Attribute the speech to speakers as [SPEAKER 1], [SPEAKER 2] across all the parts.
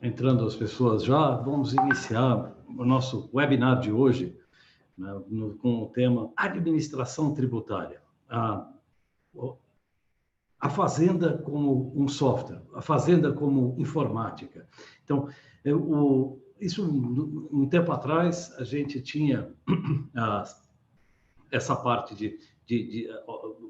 [SPEAKER 1] entrando as pessoas já, vamos iniciar o nosso webinar de hoje, né, com o tema Administração Tributária. A Fazenda como um software, a Fazenda como informática. Então, isso, um tempo atrás, a gente tinha essa parte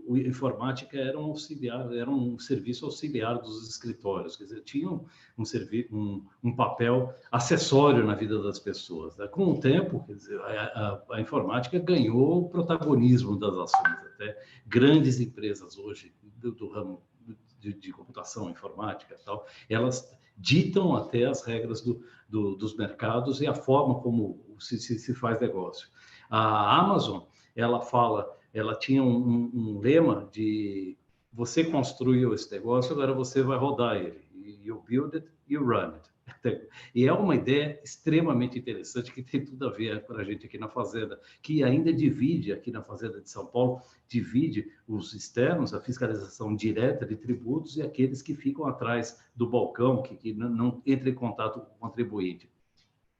[SPEAKER 1] o informática era um auxiliar, era um serviço auxiliar dos escritórios, quer dizer, tinha um papel acessório na vida das pessoas, né? Com o tempo, quer dizer, a informática ganhou o protagonismo das ações, até grandes empresas hoje do ramo de computação informática e tal, elas ditam até as regras dos mercados e a forma como se faz negócio. A Amazon, ela tinha um lema de você construiu esse negócio, agora você vai rodar ele. You build it, you run it. E é uma ideia extremamente interessante que tem tudo a ver para a gente aqui na Fazenda, que ainda divide, aqui na Fazenda de São Paulo, divide os externos, a fiscalização direta de tributos e aqueles que ficam atrás do balcão, que não entram em contato com o contribuinte.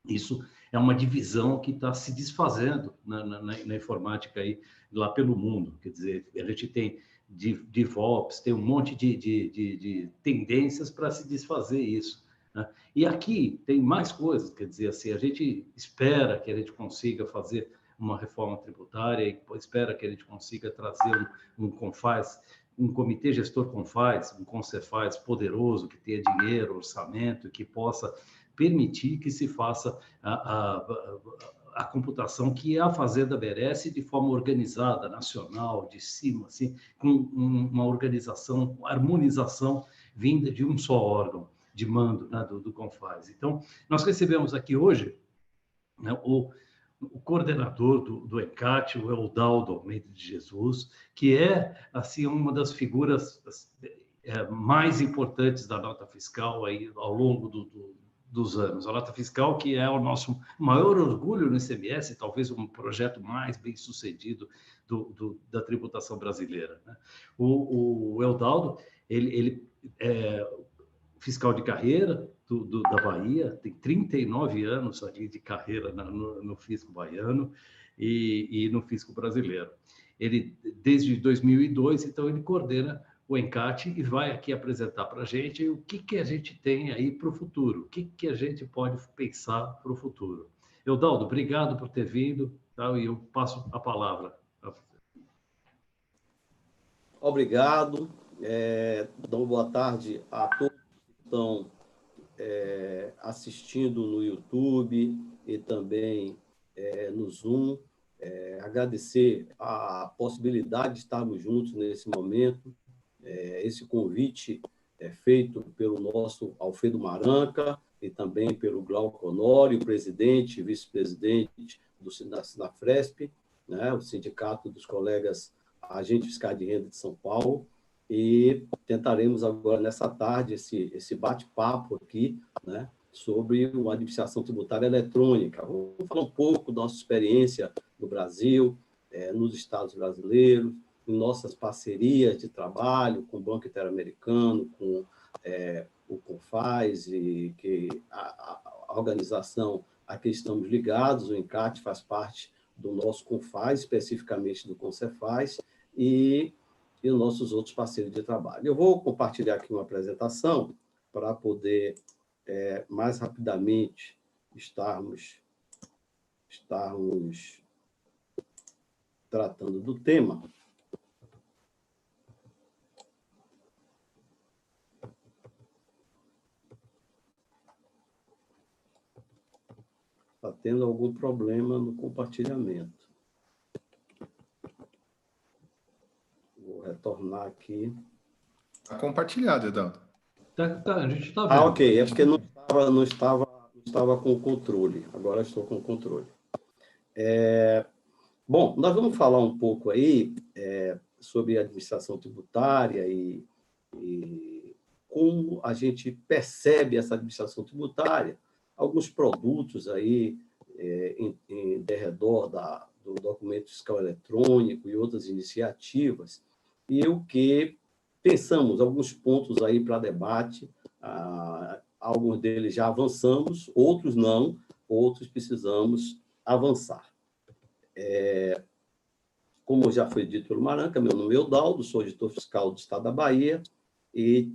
[SPEAKER 1] Isso é uma divisão que está se desfazendo na informática aí, lá pelo mundo. Quer dizer, a gente tem DevOps, tem um monte de tendências para se desfazer isso, né? E aqui tem mais coisas, quer dizer, assim, a gente espera que a gente consiga fazer uma reforma tributária e espera que a gente consiga trazer um CONFAZ, um comitê gestor CONFAZ, um CONCEFAZ poderoso, que tenha dinheiro, orçamento, que possa permitir que se faça a computação que a Fazenda merece de forma organizada, nacional, de cima, assim, com uma organização, harmonização vinda de um só órgão de mando, né, do CONFAZ. Então, nós recebemos aqui hoje, né, o coordenador do ENCAT, o Eudaldo Almeida de Jesus, que é assim uma das figuras mais importantes da nota fiscal aí ao longo dos anos. A nota fiscal, que é o nosso maior orgulho no ICMS, talvez um projeto mais bem sucedido da tributação brasileira, né? O Eudaldo, ele é fiscal de carreira da Bahia, tem 39 anos ali de carreira no fisco baiano e no fisco brasileiro. Ele, desde 2002, então, ele coordena o ENCAT e vai aqui apresentar para a gente o que a gente tem aí para o futuro, o que a gente pode pensar para o futuro. Eudaldo, obrigado por ter vindo, tá? E eu passo a palavra.
[SPEAKER 2] Obrigado. Dou boa tarde a todos que estão assistindo no YouTube e também no Zoom. Agradecer a possibilidade de estarmos juntos nesse momento. Esse convite é feito pelo nosso Alfredo Maranca e também pelo Glauco Honório, presidente e vice-presidente do Sinafresp, né, o Sindicato dos Colegas Agentes Fiscais de Renda de São Paulo, e tentaremos agora, nessa tarde, esse bate-papo aqui, né, sobre uma administração tributária eletrônica. Vamos falar um pouco da nossa experiência no Brasil, nos estados brasileiros, em nossas parcerias de trabalho com o Banco Interamericano, com o CONFAZ, e que a organização a que estamos ligados, o ENCAT faz parte do nosso CONFAZ, especificamente do CONCEFAZ, e os nossos outros parceiros de trabalho. Eu vou compartilhar aqui uma apresentação para poder, mais rapidamente, estarmos tratando do tema. Está tendo algum problema no compartilhamento. Vou retornar aqui.
[SPEAKER 3] Está compartilhado, Eudaldo.
[SPEAKER 1] A gente está vendo.
[SPEAKER 2] Ok. É porque não estava com o controle. Agora estou com o controle. Bom, nós vamos falar um pouco aí sobre a administração tributária e como a gente percebe essa administração tributária, alguns produtos aí em derredor do documento fiscal eletrônico e outras iniciativas, e o que pensamos, alguns pontos aí para debate alguns deles já avançamos, outros não, outros precisamos avançar. Como já foi dito pelo Maranca, meu nome é Eudaldo, sou auditor fiscal do Estado da Bahia e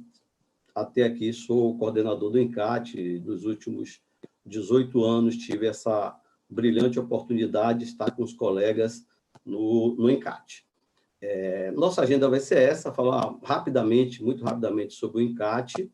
[SPEAKER 2] até aqui sou coordenador do ENCAT. Nos últimos 18 anos tive essa brilhante oportunidade de estar com os colegas no ENCAT. Nossa agenda vai ser essa, falar rapidamente, muito rapidamente sobre o ENCAT.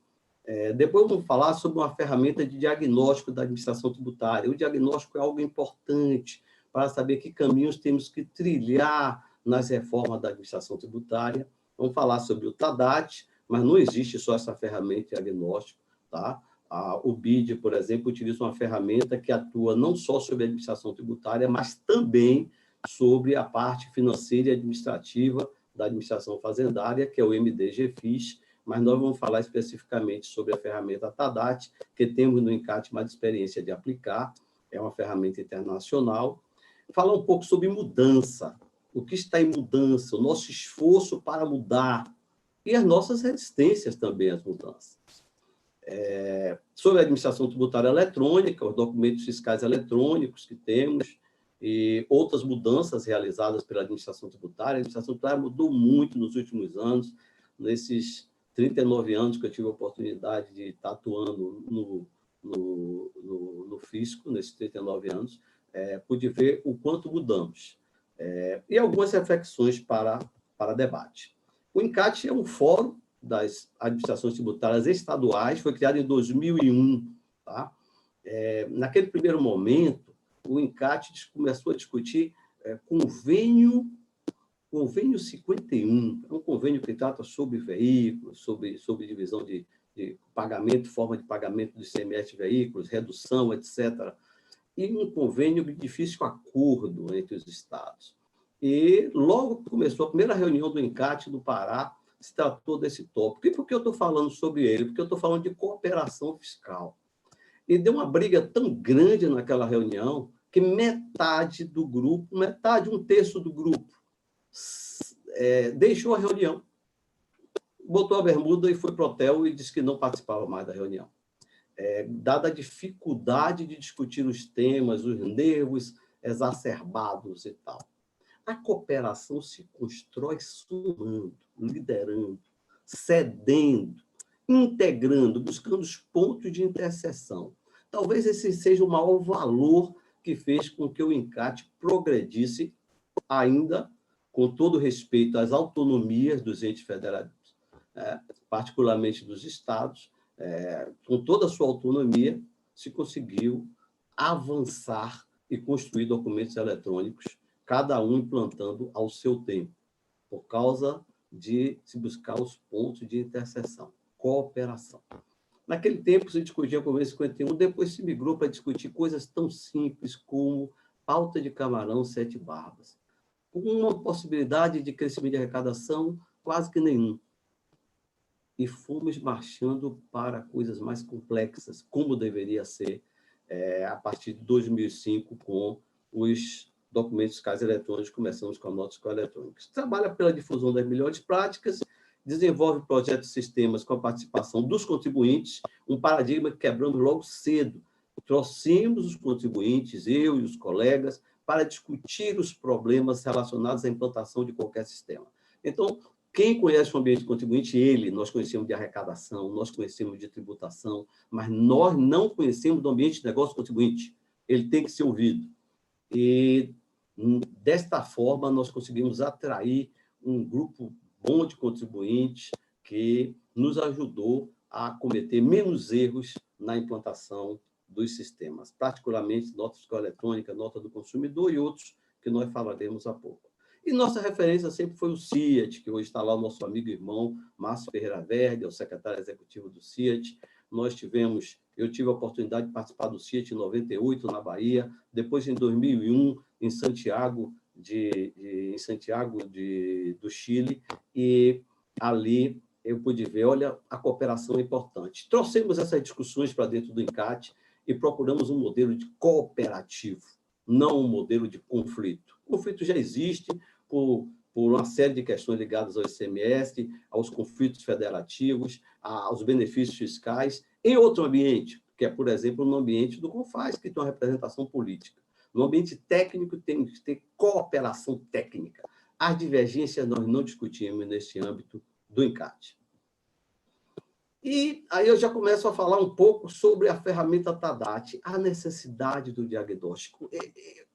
[SPEAKER 2] Depois vamos falar sobre uma ferramenta de diagnóstico da administração tributária. O diagnóstico é algo importante para saber que caminhos temos que trilhar nas reformas da administração tributária. Vamos falar sobre o TADAT, mas não existe só essa ferramenta de diagnóstico, tá? O BID, por exemplo, utiliza uma ferramenta que atua não só sobre a administração tributária, mas também sobre a parte financeira e administrativa da administração fazendária, que é o MDGFIS, mas nós vamos falar especificamente sobre a ferramenta TADAT, que temos no ENCAT mais experiência de aplicar, é uma ferramenta internacional. Falar um pouco sobre mudança, o que está em mudança, o nosso esforço para mudar e as nossas resistências também às mudanças. Sobre a administração tributária eletrônica, os documentos fiscais eletrônicos que temos e outras mudanças realizadas pela administração tributária. A administração tributária mudou muito nos últimos anos, nesses 39 anos que eu tive a oportunidade de estar atuando no fisco, nesses 39 anos, pude ver o quanto mudamos. E algumas reflexões para debate. O ENCAT é um fórum das administrações tributárias estaduais, foi criado em 2001. Tá? Naquele primeiro momento, o ENCAT começou a discutir convênio 51, é um convênio que trata sobre veículos, sobre divisão de pagamento, forma de pagamento do ICMS de veículos, redução, etc. E um convênio de difícil acordo entre os estados. E logo que começou a primeira reunião do ENCAT do Pará, se tratou desse tópico. E por que eu estou falando sobre ele? Porque eu estou falando de cooperação fiscal. E deu uma briga tão grande naquela reunião que metade do grupo, um terço do grupo, deixou a reunião, botou a bermuda e foi para o hotel e disse que não participava mais da reunião. Dada a dificuldade de discutir os temas, os nervos exacerbados e tal. A cooperação se constrói somando, liderando, cedendo, integrando, buscando os pontos de interseção. Talvez esse seja o maior valor que fez com que o ENCAT progredisse, ainda com todo respeito às autonomias dos entes federativos, particularmente dos estados, com toda a sua autonomia, se conseguiu avançar e construir documentos eletrônicos, cada um implantando ao seu tempo, por causa de se buscar os pontos de interseção, cooperação. Naquele tempo, se discutia a Convenção 51, depois se migrou para discutir coisas tão simples como pauta de camarão 7 barbas, com uma possibilidade de crescimento de arrecadação quase que nenhum. E fomos marchando para coisas mais complexas, como deveria ser a partir de 2005, com os documentos fiscais eletrônicos. Começamos com a nota fiscal eletrônica. Trabalha pela difusão das melhores práticas, desenvolve projetos e sistemas com a participação dos contribuintes, um paradigma que quebramos logo cedo. Trouxemos os contribuintes, eu e os colegas, para discutir os problemas relacionados à implantação de qualquer sistema. Então, quem conhece o ambiente contribuinte, nós conhecemos de arrecadação, nós conhecemos de tributação, mas nós não conhecemos do ambiente de negócio contribuinte. Ele tem que ser ouvido. E, desta forma, nós conseguimos atrair um grupo bom de contribuintes que nos ajudou a cometer menos erros na implantação dos sistemas, particularmente nota fiscal eletrônica, nota do consumidor e outros que nós falaremos há pouco. E nossa referência sempre foi o CIAT, que hoje está lá o nosso amigo e irmão Márcio Ferreira Verde, é o secretário executivo do CIAT. Eu tive a oportunidade de participar do CIAT em 98, na Bahia, depois em 2001, em Santiago do Chile, e ali eu pude ver, olha, a cooperação é importante. Trouxemos essas discussões para dentro do ENCAT e procuramos um modelo de cooperativo, não um modelo de conflito. O conflito já existe por uma série de questões ligadas ao ICMS, aos conflitos federativos, aos benefícios fiscais, Em outro ambiente, que é, por exemplo, no ambiente do CONFAS, que tem uma representação política. No ambiente técnico, tem que ter cooperação técnica. As divergências nós não discutimos nesse âmbito do encarte. E aí eu já começo a falar um pouco sobre a ferramenta TADAT, a necessidade do diagnóstico.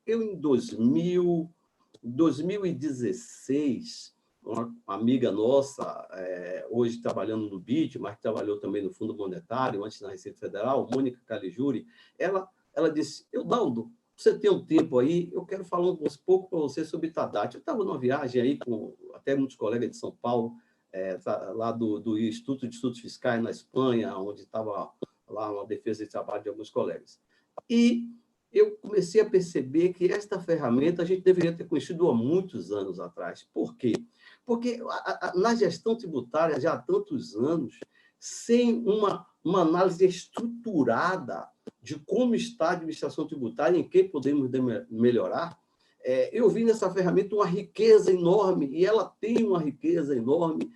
[SPEAKER 2] Eu, em 2016, uma amiga nossa, hoje trabalhando no BID, mas trabalhou também no Fundo Monetário, antes na Receita Federal, Mônica Caligiuri, ela disse, Eudaldo, você tem um tempo aí, eu quero falar um pouco para você sobre TADAT. Eu estava numa viagem aí com até muitos colegas de São Paulo, lá do Instituto de Estudos Fiscais na Espanha, onde estava lá uma defesa de trabalho de alguns colegas. E eu comecei a perceber que esta ferramenta a gente deveria ter conhecido há muitos anos atrás. Por quê? Porque na gestão tributária, já há tantos anos, sem uma análise estruturada de como está a administração tributária, em que podemos melhorar, eu vi nessa ferramenta uma riqueza enorme, e ela tem uma riqueza enorme.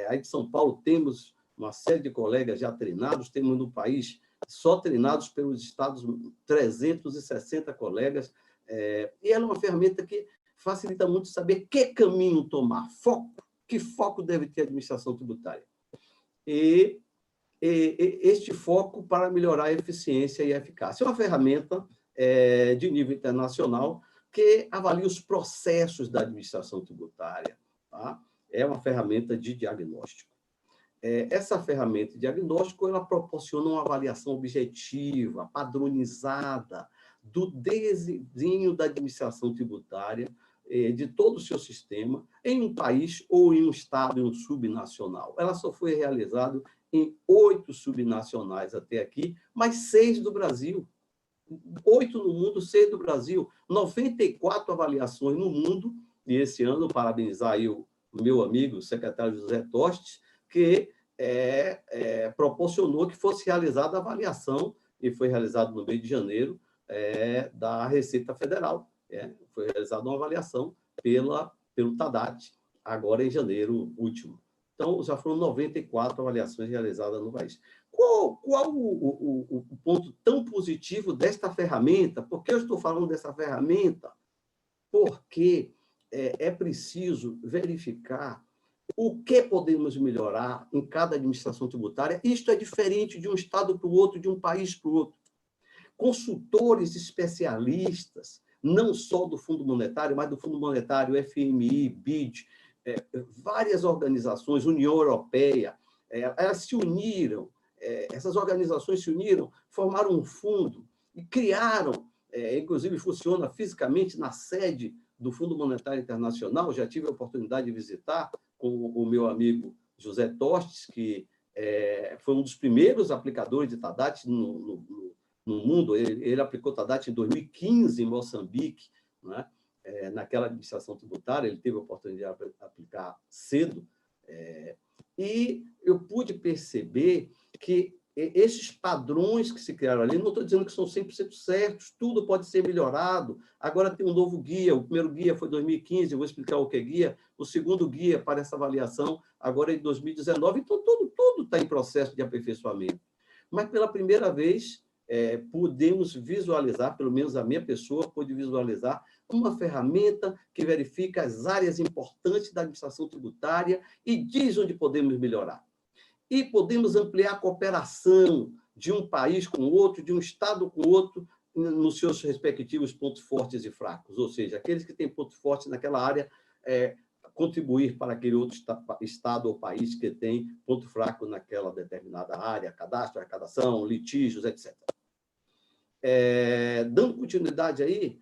[SPEAKER 2] Aí de São Paulo temos uma série de colegas já treinados, temos no país, só treinados pelos estados, 360 colegas, e ela é uma ferramenta que facilita muito saber que caminho tomar, que foco deve ter a administração tributária. E este foco para melhorar a eficiência e a eficácia. É uma ferramenta de nível internacional que avalia os processos da administração tributária. Tá? É uma ferramenta de diagnóstico. Essa ferramenta de diagnóstico ela proporciona uma avaliação objetiva, padronizada, do desenho da administração tributária, de todo o seu sistema, em um país ou em um estado, em um subnacional. Ela só foi realizada em 8 subnacionais até aqui, mas 6 do Brasil. 8 no mundo, 6 do Brasil. 94 avaliações no mundo, e esse ano, parabenizar aí o meu amigo, o secretário José Tostes, que proporcionou que fosse realizada a avaliação, e foi realizado no mês de janeiro, da Receita Federal. Foi realizada uma avaliação pelo TADAT, agora em janeiro último. Então, já foram 94 avaliações realizadas no país. Qual o ponto tão positivo desta ferramenta? Por que eu estou falando dessa ferramenta? Porque é preciso verificar o que podemos melhorar em cada administração tributária. Isto é diferente de um estado para o outro, de um país para o outro. Consultores especialistas, não só do Fundo Monetário, mas do Fundo Monetário, FMI, BID, várias organizações, União Europeia, elas se uniram, essas organizações se uniram, formaram um fundo e criaram, inclusive funciona fisicamente na sede do Fundo Monetário Internacional. Já tive a oportunidade de visitar com o meu amigo José Tostes, que foi um dos primeiros aplicadores de TADAT no mundo. Ele aplicou TADAT em 2015 em Moçambique, né? Naquela administração tributária, ele teve a oportunidade de aplicar cedo, e eu pude perceber que esses padrões que se criaram ali, não estou dizendo que são 100% certos, tudo pode ser melhorado. Agora tem um novo guia, o primeiro guia foi em 2015, eu vou explicar o que é guia, o segundo guia para essa avaliação agora é em 2019, então tudo está em processo de aperfeiçoamento. Mas, pela primeira vez, podemos visualizar, pelo menos a minha pessoa pôde visualizar, uma ferramenta que verifica as áreas importantes da administração tributária e diz onde podemos melhorar. E podemos ampliar a cooperação de um país com outro, de um estado com outro, nos seus respectivos pontos fortes e fracos. Ou seja, aqueles que têm pontos fortes naquela área, contribuir para aquele outro estado ou país que tem ponto fraco naquela determinada área, cadastro, arrecadação, litígios, etc. Dando continuidade aí,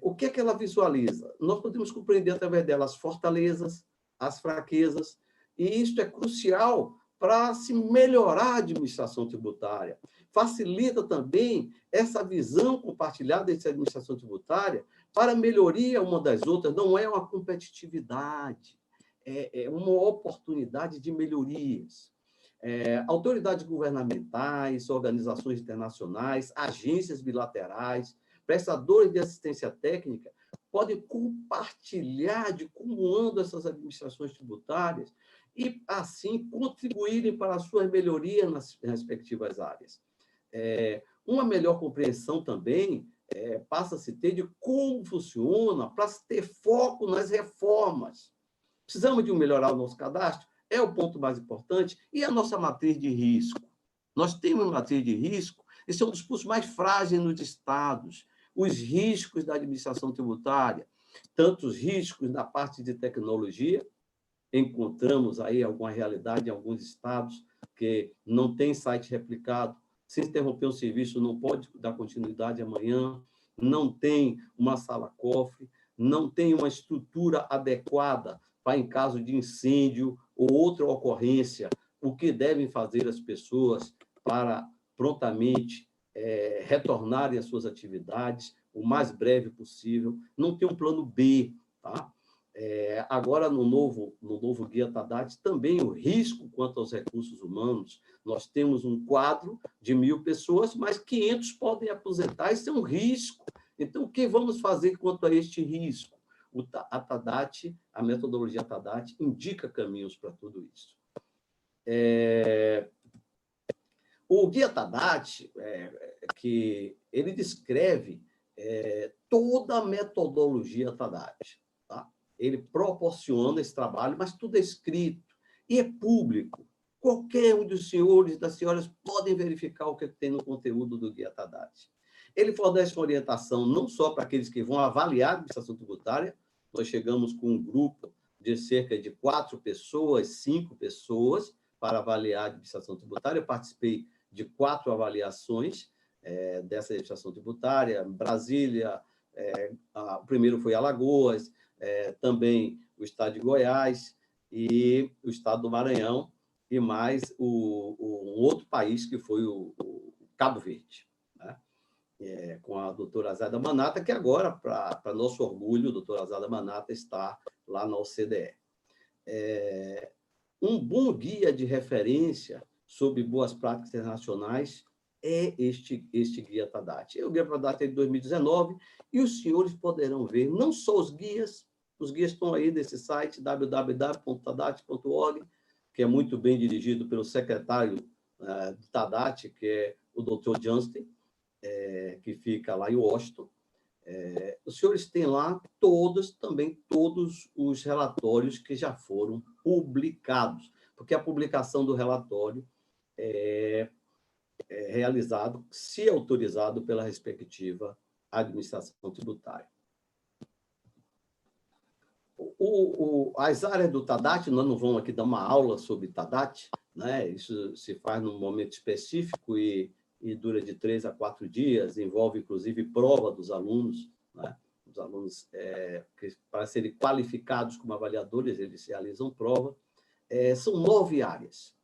[SPEAKER 2] o que é que ela visualiza? Nós podemos compreender através dela as fortalezas, as fraquezas, e isso é crucial para se melhorar a administração tributária. Facilita também essa visão compartilhada entre a administração tributária para melhoria uma das outras. Não é uma competitividade, é uma oportunidade de melhorias. Autoridades governamentais, organizações internacionais, agências bilaterais, prestadores de assistência técnica podem compartilhar de como andam essas administrações tributárias e, assim, contribuírem para as suas melhorias nas respectivas áreas. Uma melhor compreensão também passa-se a ter de como funciona para se ter foco nas reformas. Precisamos de melhorar o nosso cadastro, é o ponto mais importante, e a nossa matriz de risco. Nós temos uma matriz de risco, esse é um dos pontos mais frágeis nos estados, os riscos da administração tributária, tanto os riscos na parte de tecnologia, encontramos aí alguma realidade em alguns estados que não tem site replicado, se interromper o serviço não pode dar continuidade amanhã, não tem uma sala-cofre, não tem uma estrutura adequada para, em caso de incêndio ou outra ocorrência, o que devem fazer as pessoas para prontamente retornarem às suas atividades o mais breve possível, não tem um plano B, tá? Agora, no novo Guia Tadat, também o risco quanto aos recursos humanos, nós temos um quadro de 1.000 pessoas, mas 500 podem aposentar, isso é um risco. Então, o que vamos fazer quanto a este risco? A Tadat, a metodologia Tadat, indica caminhos para tudo isso. O Guia Tadat, que ele descreve toda a metodologia Tadat, tá? Ele proporciona esse trabalho, mas tudo é escrito e é público. Qualquer um dos senhores e das senhoras podem verificar o que tem no conteúdo do Guia Tadat. Ele fornece uma orientação não só para aqueles que vão avaliar a administração tributária, nós chegamos com um grupo de cerca de 4 pessoas, 5 pessoas, para avaliar a administração tributária. Eu participei de 4 avaliações dessa administração tributária, Brasília, o primeiro foi Alagoas, também o estado de Goiás e o estado do Maranhão, e mais um outro país, que foi o Cabo Verde, né? Com a doutora Azada Manata, que agora, para nosso orgulho, a doutora Azada Manata está lá na OCDE. Um bom guia de referência sobre boas práticas internacionais é este Guia Tadat. O Guia Tadat é de 2019, e os senhores poderão ver não só os guias estão aí nesse site, www.tadat.org, que é muito bem dirigido pelo secretário do Tadat, que é o Dr. Johnston, que fica lá em Washington. Os senhores têm lá todos os relatórios que já foram publicados, porque a publicação do relatório é realizado, se autorizado pela respectiva administração tributária. As áreas do Tadat, nós não vamos aqui dar uma aula sobre Tadat, né? Isso se faz num momento específico e dura de 3 a 4 dias, envolve, inclusive, prova dos alunos, né? Os alunos, para serem qualificados como avaliadores, eles realizam prova. São 9 áreas.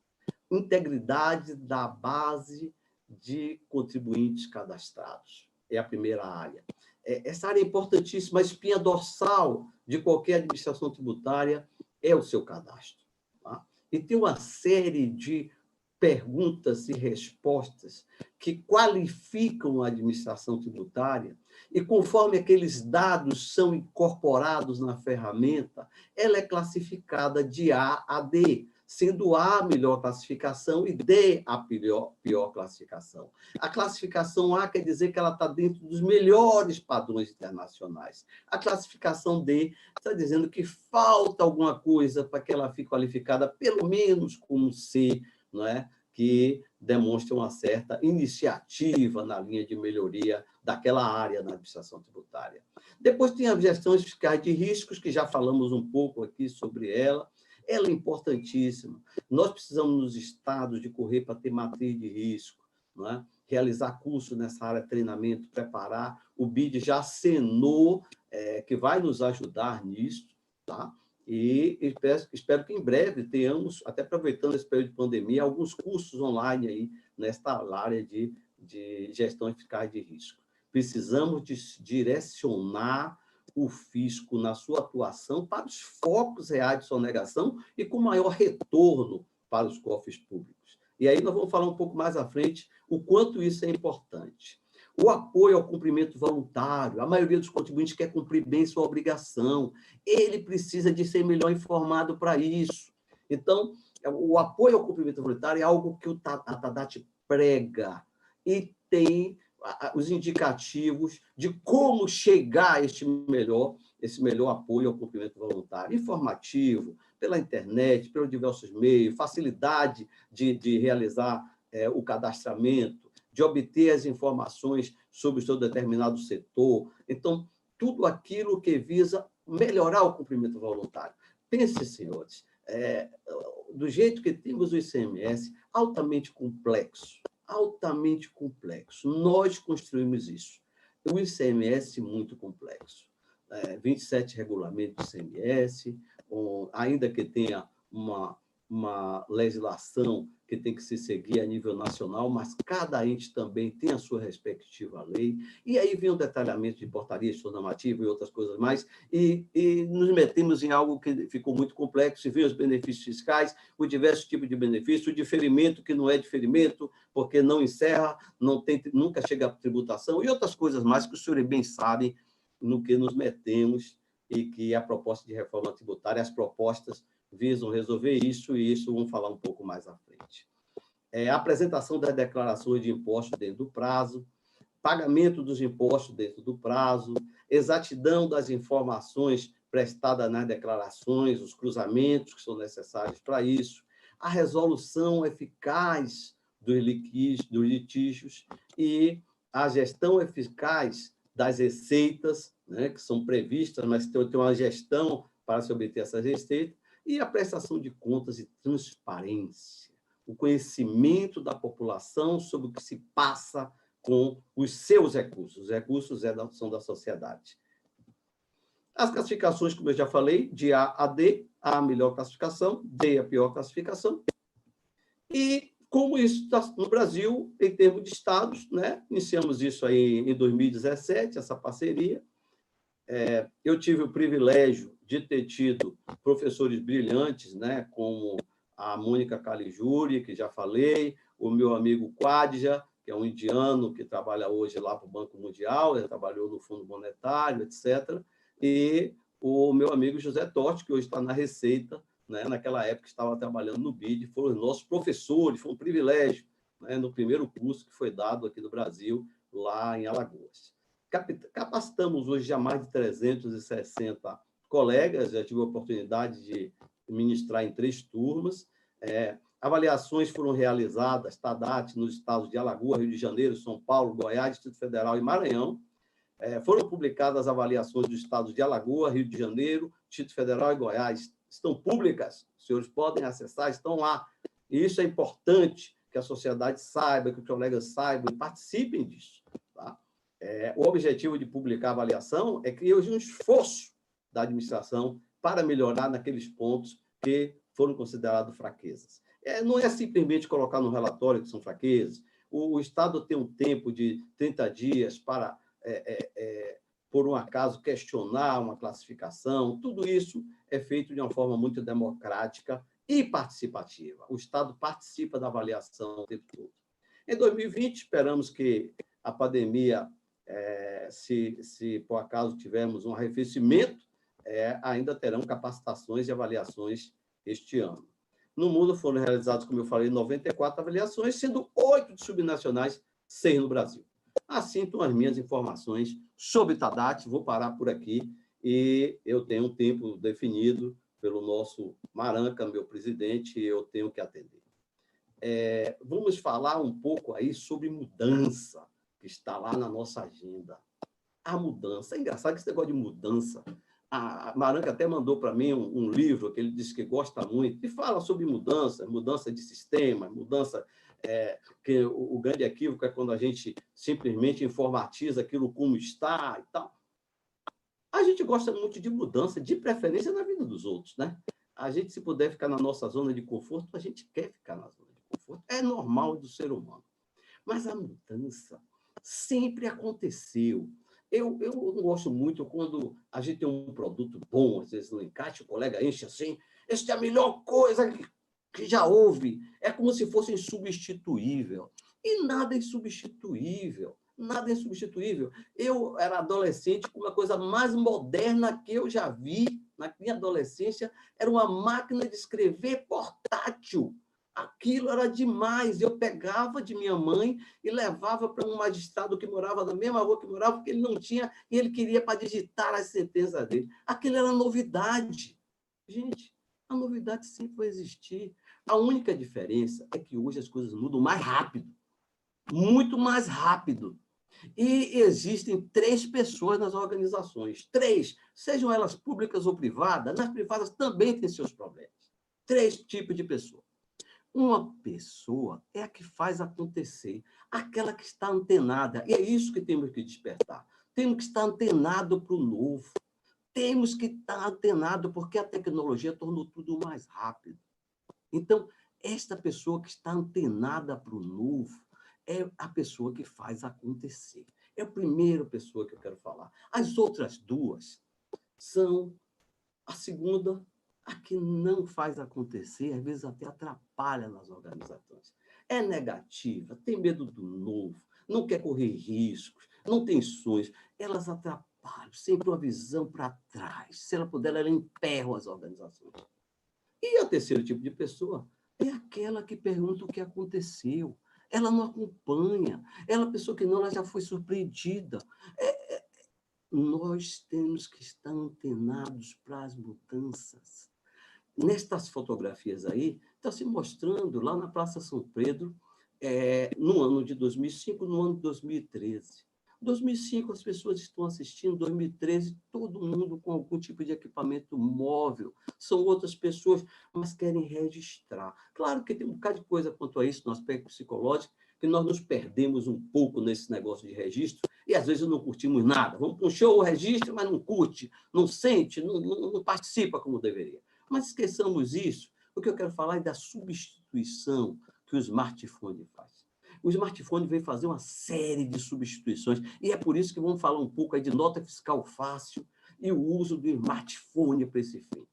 [SPEAKER 2] Integridade da base de contribuintes cadastrados é a primeira área. Essa área é importantíssima, a espinha dorsal de qualquer administração tributária é o seu cadastro, tá? E tem uma série de perguntas e respostas que qualificam a administração tributária, e conforme aqueles dados são incorporados na ferramenta, ela é classificada de A a D, sendo A a melhor classificação e D a pior classificação. A classificação A quer dizer que ela está dentro dos melhores padrões internacionais. A classificação D está dizendo que falta alguma coisa para que ela fique qualificada, pelo menos como C, não é? Que demonstra uma certa iniciativa na linha de melhoria daquela área na administração tributária. Depois tem as gestões fiscais de riscos, que já falamos um pouco aqui sobre ela. Ela é importantíssima. Nós precisamos, nos estados, de correr para ter matriz de risco, não é? Realizar curso nessa área, treinamento, preparar. O BID já acenou que vai nos ajudar nisso, tá? E espero que em breve tenhamos, até aproveitando esse período de pandemia, alguns cursos online aí nesta área de gestão fiscal de risco. Precisamos direcionar o fisco na sua atuação para os focos reais de sonegação e com maior retorno para os cofres públicos. E aí nós vamos falar um pouco mais à frente o quanto isso é importante. O apoio ao cumprimento voluntário, a maioria dos contribuintes quer cumprir bem sua obrigação, ele precisa de ser melhor informado para isso. Então, o apoio ao cumprimento voluntário é algo que a TADAT prega e tem os indicativos de como chegar a esse melhor apoio ao cumprimento voluntário, informativo, pela internet, pelos diversos meios, facilidade de realizar o cadastramento, de obter as informações sobre o seu determinado setor. Então, tudo aquilo que visa melhorar o cumprimento voluntário. Pense, senhores, do jeito que temos o ICMS, altamente complexo, nós construímos isso. O ICMS muito complexo. 27 regulamentos do ICMS, ainda que tenha uma legislação que tem que se seguir a nível nacional, mas cada ente também tem a sua respectiva lei. E aí vem o detalhamento de portaria, de normativa e outras coisas mais, e nos metemos em algo que ficou muito complexo, e vem os benefícios fiscais, os diversos tipos de benefícios, o diferimento que não é diferimento, porque não encerra, nunca chega à tributação, e outras coisas mais que os senhores bem sabem no que nos metemos, e que a proposta de reforma tributária, as propostas visam resolver isso, e isso vamos falar um pouco mais à frente. A apresentação das declarações de impostos dentro do prazo, pagamento dos impostos dentro do prazo, exatidão das informações prestadas nas declarações, os cruzamentos que são necessários para isso, a resolução eficaz dos litígios e a gestão eficaz das receitas, né, que são previstas, mas tem uma gestão para se obter essas receitas, e a prestação de contas e transparência, o conhecimento da população sobre o que se passa com os seus recursos. Os recursos são da sociedade. As classificações, como eu já falei, de A a D, A a melhor classificação, D a pior classificação. E como isso está no Brasil, em termos de estados, né? Iniciamos isso aí em 2017, essa parceria. Eu tive o privilégio de ter tido professores brilhantes, né, como a Mônica Caligiuri, que já falei, o meu amigo Quadja, que é um indiano que trabalha hoje lá para o Banco Mundial, ele trabalhou no Fundo Monetário, etc., e o meu amigo José Totti, que hoje está na Receita, né, naquela época estava trabalhando no BID, foram os nossos professores, foi um privilégio, né, no primeiro curso que foi dado aqui no Brasil, lá em Alagoas. Capacitamos hoje já mais de 360 colegas, já tive a oportunidade de ministrar em 3 turmas. Avaliações foram realizadas, TADAT, nos estados de Alagoas, Rio de Janeiro, São Paulo, Goiás, Distrito Federal e Maranhão. Foram publicadas as avaliações dos estados de Alagoas, Rio de Janeiro, Distrito Federal e Goiás. Estão públicas, os senhores podem acessar, estão lá. E isso é importante que a sociedade saiba, que os colegas saibam e participem disso. Tá? O objetivo de publicar a avaliação é que hoje um esforço da administração para melhorar naqueles pontos que foram considerados fraquezas. Não é simplesmente colocar no relatório que são fraquezas. O Estado tem um tempo de 30 dias para, por um acaso, questionar uma classificação. Tudo isso é feito de uma forma muito democrática e participativa. O Estado participa da avaliação o tempo todo. Em 2020, esperamos que a pandemia, se por acaso tivermos um arrefecimento, ainda terão capacitações e avaliações este ano. No mundo foram realizadas, como eu falei, 94 avaliações, sendo 8 de subnacionais, 6 no Brasil. Assim estão as minhas informações sobre TADAT. Vou parar por aqui e eu tenho um tempo definido pelo nosso Maranca, meu presidente, e eu tenho que atender. Vamos falar um pouco aí sobre mudança, que está lá na nossa agenda. A mudança. É engraçado que esse negócio de mudança. A Maranca até mandou para mim um livro que ele disse que gosta muito, e fala sobre mudança de sistema, mudança, que o grande equívoco é quando a gente simplesmente informatiza aquilo como está e tal. A gente gosta muito de mudança, de preferência na vida dos outros, né? A gente, se puder ficar na nossa zona de conforto, a gente quer ficar na zona de conforto. É normal do ser humano. Mas a mudança sempre aconteceu. Eu não gosto muito quando a gente tem um produto bom, às vezes no encaixe, o colega enche assim, esta é a melhor coisa que já houve. É como se fosse insubstituível. E nada é insubstituível. Nada é insubstituível. Eu era adolescente com uma coisa mais moderna que eu já vi na minha adolescência, era uma máquina de escrever portátil. Aquilo era demais. Eu pegava de minha mãe e levava para um magistrado que morava na mesma rua que morava, porque ele não tinha, e ele queria para digitar as sentenças dele. Aquilo era novidade. Gente, a novidade sempre vai existir. A única diferença é que hoje as coisas mudam mais rápido, muito mais rápido. E existem 3 pessoas nas organizações. 3, sejam elas públicas ou privadas. Nas privadas também têm seus problemas. 3 tipos de pessoas. Uma pessoa é a que faz acontecer, aquela que está antenada. E é isso que temos que despertar. Temos que estar antenado para o novo. Temos que estar antenado porque a tecnologia tornou tudo mais rápido. Então, esta pessoa que está antenada para o novo é a pessoa que faz acontecer. É a primeira pessoa que eu quero falar. As outras 2 são a segunda, a que não faz acontecer, às vezes até atrapalha nas organizações. É negativa, tem medo do novo, não quer correr riscos, não tem sonhos. Elas atrapalham, sempre uma visão para trás. Se ela puder, ela emperra as organizações. E o terceiro tipo de pessoa é aquela que pergunta o que aconteceu. Ela não acompanha. Ela é a pessoa que não, ela já foi surpreendida. Nós temos que estar antenados para as mudanças. Nestas fotografias aí, está se mostrando lá na Praça São Pedro, no ano de 2005, no ano de 2013. 2005, as pessoas estão assistindo, 2013, todo mundo com algum tipo de equipamento móvel. São outras pessoas, mas querem registrar. Claro que tem um bocado de coisa quanto a isso, no aspecto psicológico, que nós nos perdemos um pouco nesse negócio de registro, e às vezes não curtimos nada. Vamos para um show, registro, mas não curte, não sente, não participa como deveria. Mas esqueçamos isso. O que eu quero falar é da substituição que o smartphone faz. O smartphone vem fazer uma série de substituições, e é por isso que vamos falar um pouco aí de nota fiscal fácil e o uso do smartphone para esse fim.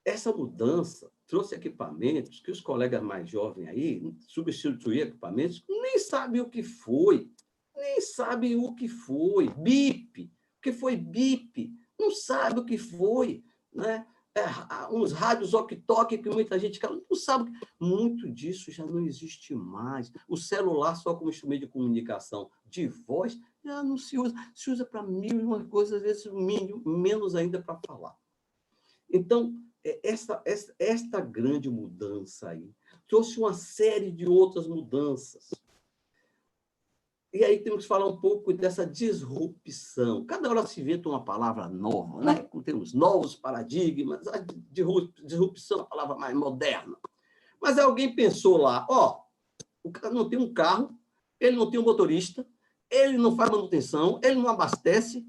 [SPEAKER 2] Essa mudança trouxe equipamentos que os colegas mais jovens aí substituíram equipamentos, nem sabem o que foi, nem sabem o que foi. BIP, o que foi BIP? Não sabe o que foi, né? Uns rádios walkie-talkie que muita gente não sabe. Muito disso já não existe mais. O celular só como instrumento de comunicação de voz já não se usa para mil e uma coisas, às vezes menos ainda para falar. Então, esta grande mudança aí trouxe uma série de outras mudanças. E aí temos que falar um pouco dessa disrupção. Cada hora se inventa uma palavra nova, né? Temos novos paradigmas, a disrupção é a palavra mais moderna. Mas alguém pensou lá, o cara não tem um carro, ele não tem um motorista, ele não faz manutenção, ele não abastece,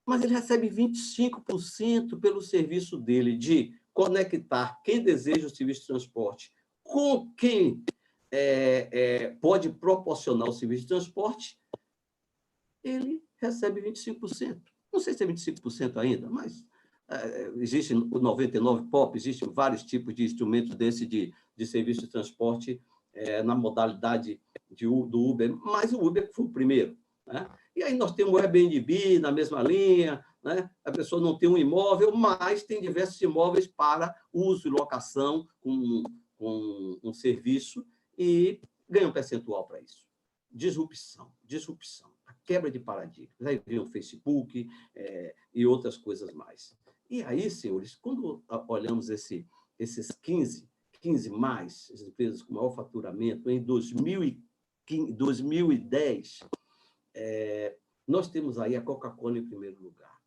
[SPEAKER 2] mas ele recebe 25% pelo serviço dele de conectar quem deseja o serviço de transporte com quem pode proporcionar o serviço de transporte, ele recebe 25%. Não sei se é 25% ainda, mas existe o 99 POP, existem vários tipos de instrumentos desse de serviço de transporte na modalidade do Uber, mas o Uber foi o primeiro, né? E aí nós temos o Airbnb na mesma linha, né? A pessoa não tem um imóvel, mas tem diversos imóveis para uso e locação com um serviço e ganha um percentual para isso. Disrupção, a quebra de paradigmas. Aí vem o Facebook e outras coisas mais. E aí, senhores, quando olhamos esses 15 mais, as empresas com maior faturamento, em 2010, nós temos aí a Coca-Cola em primeiro lugar.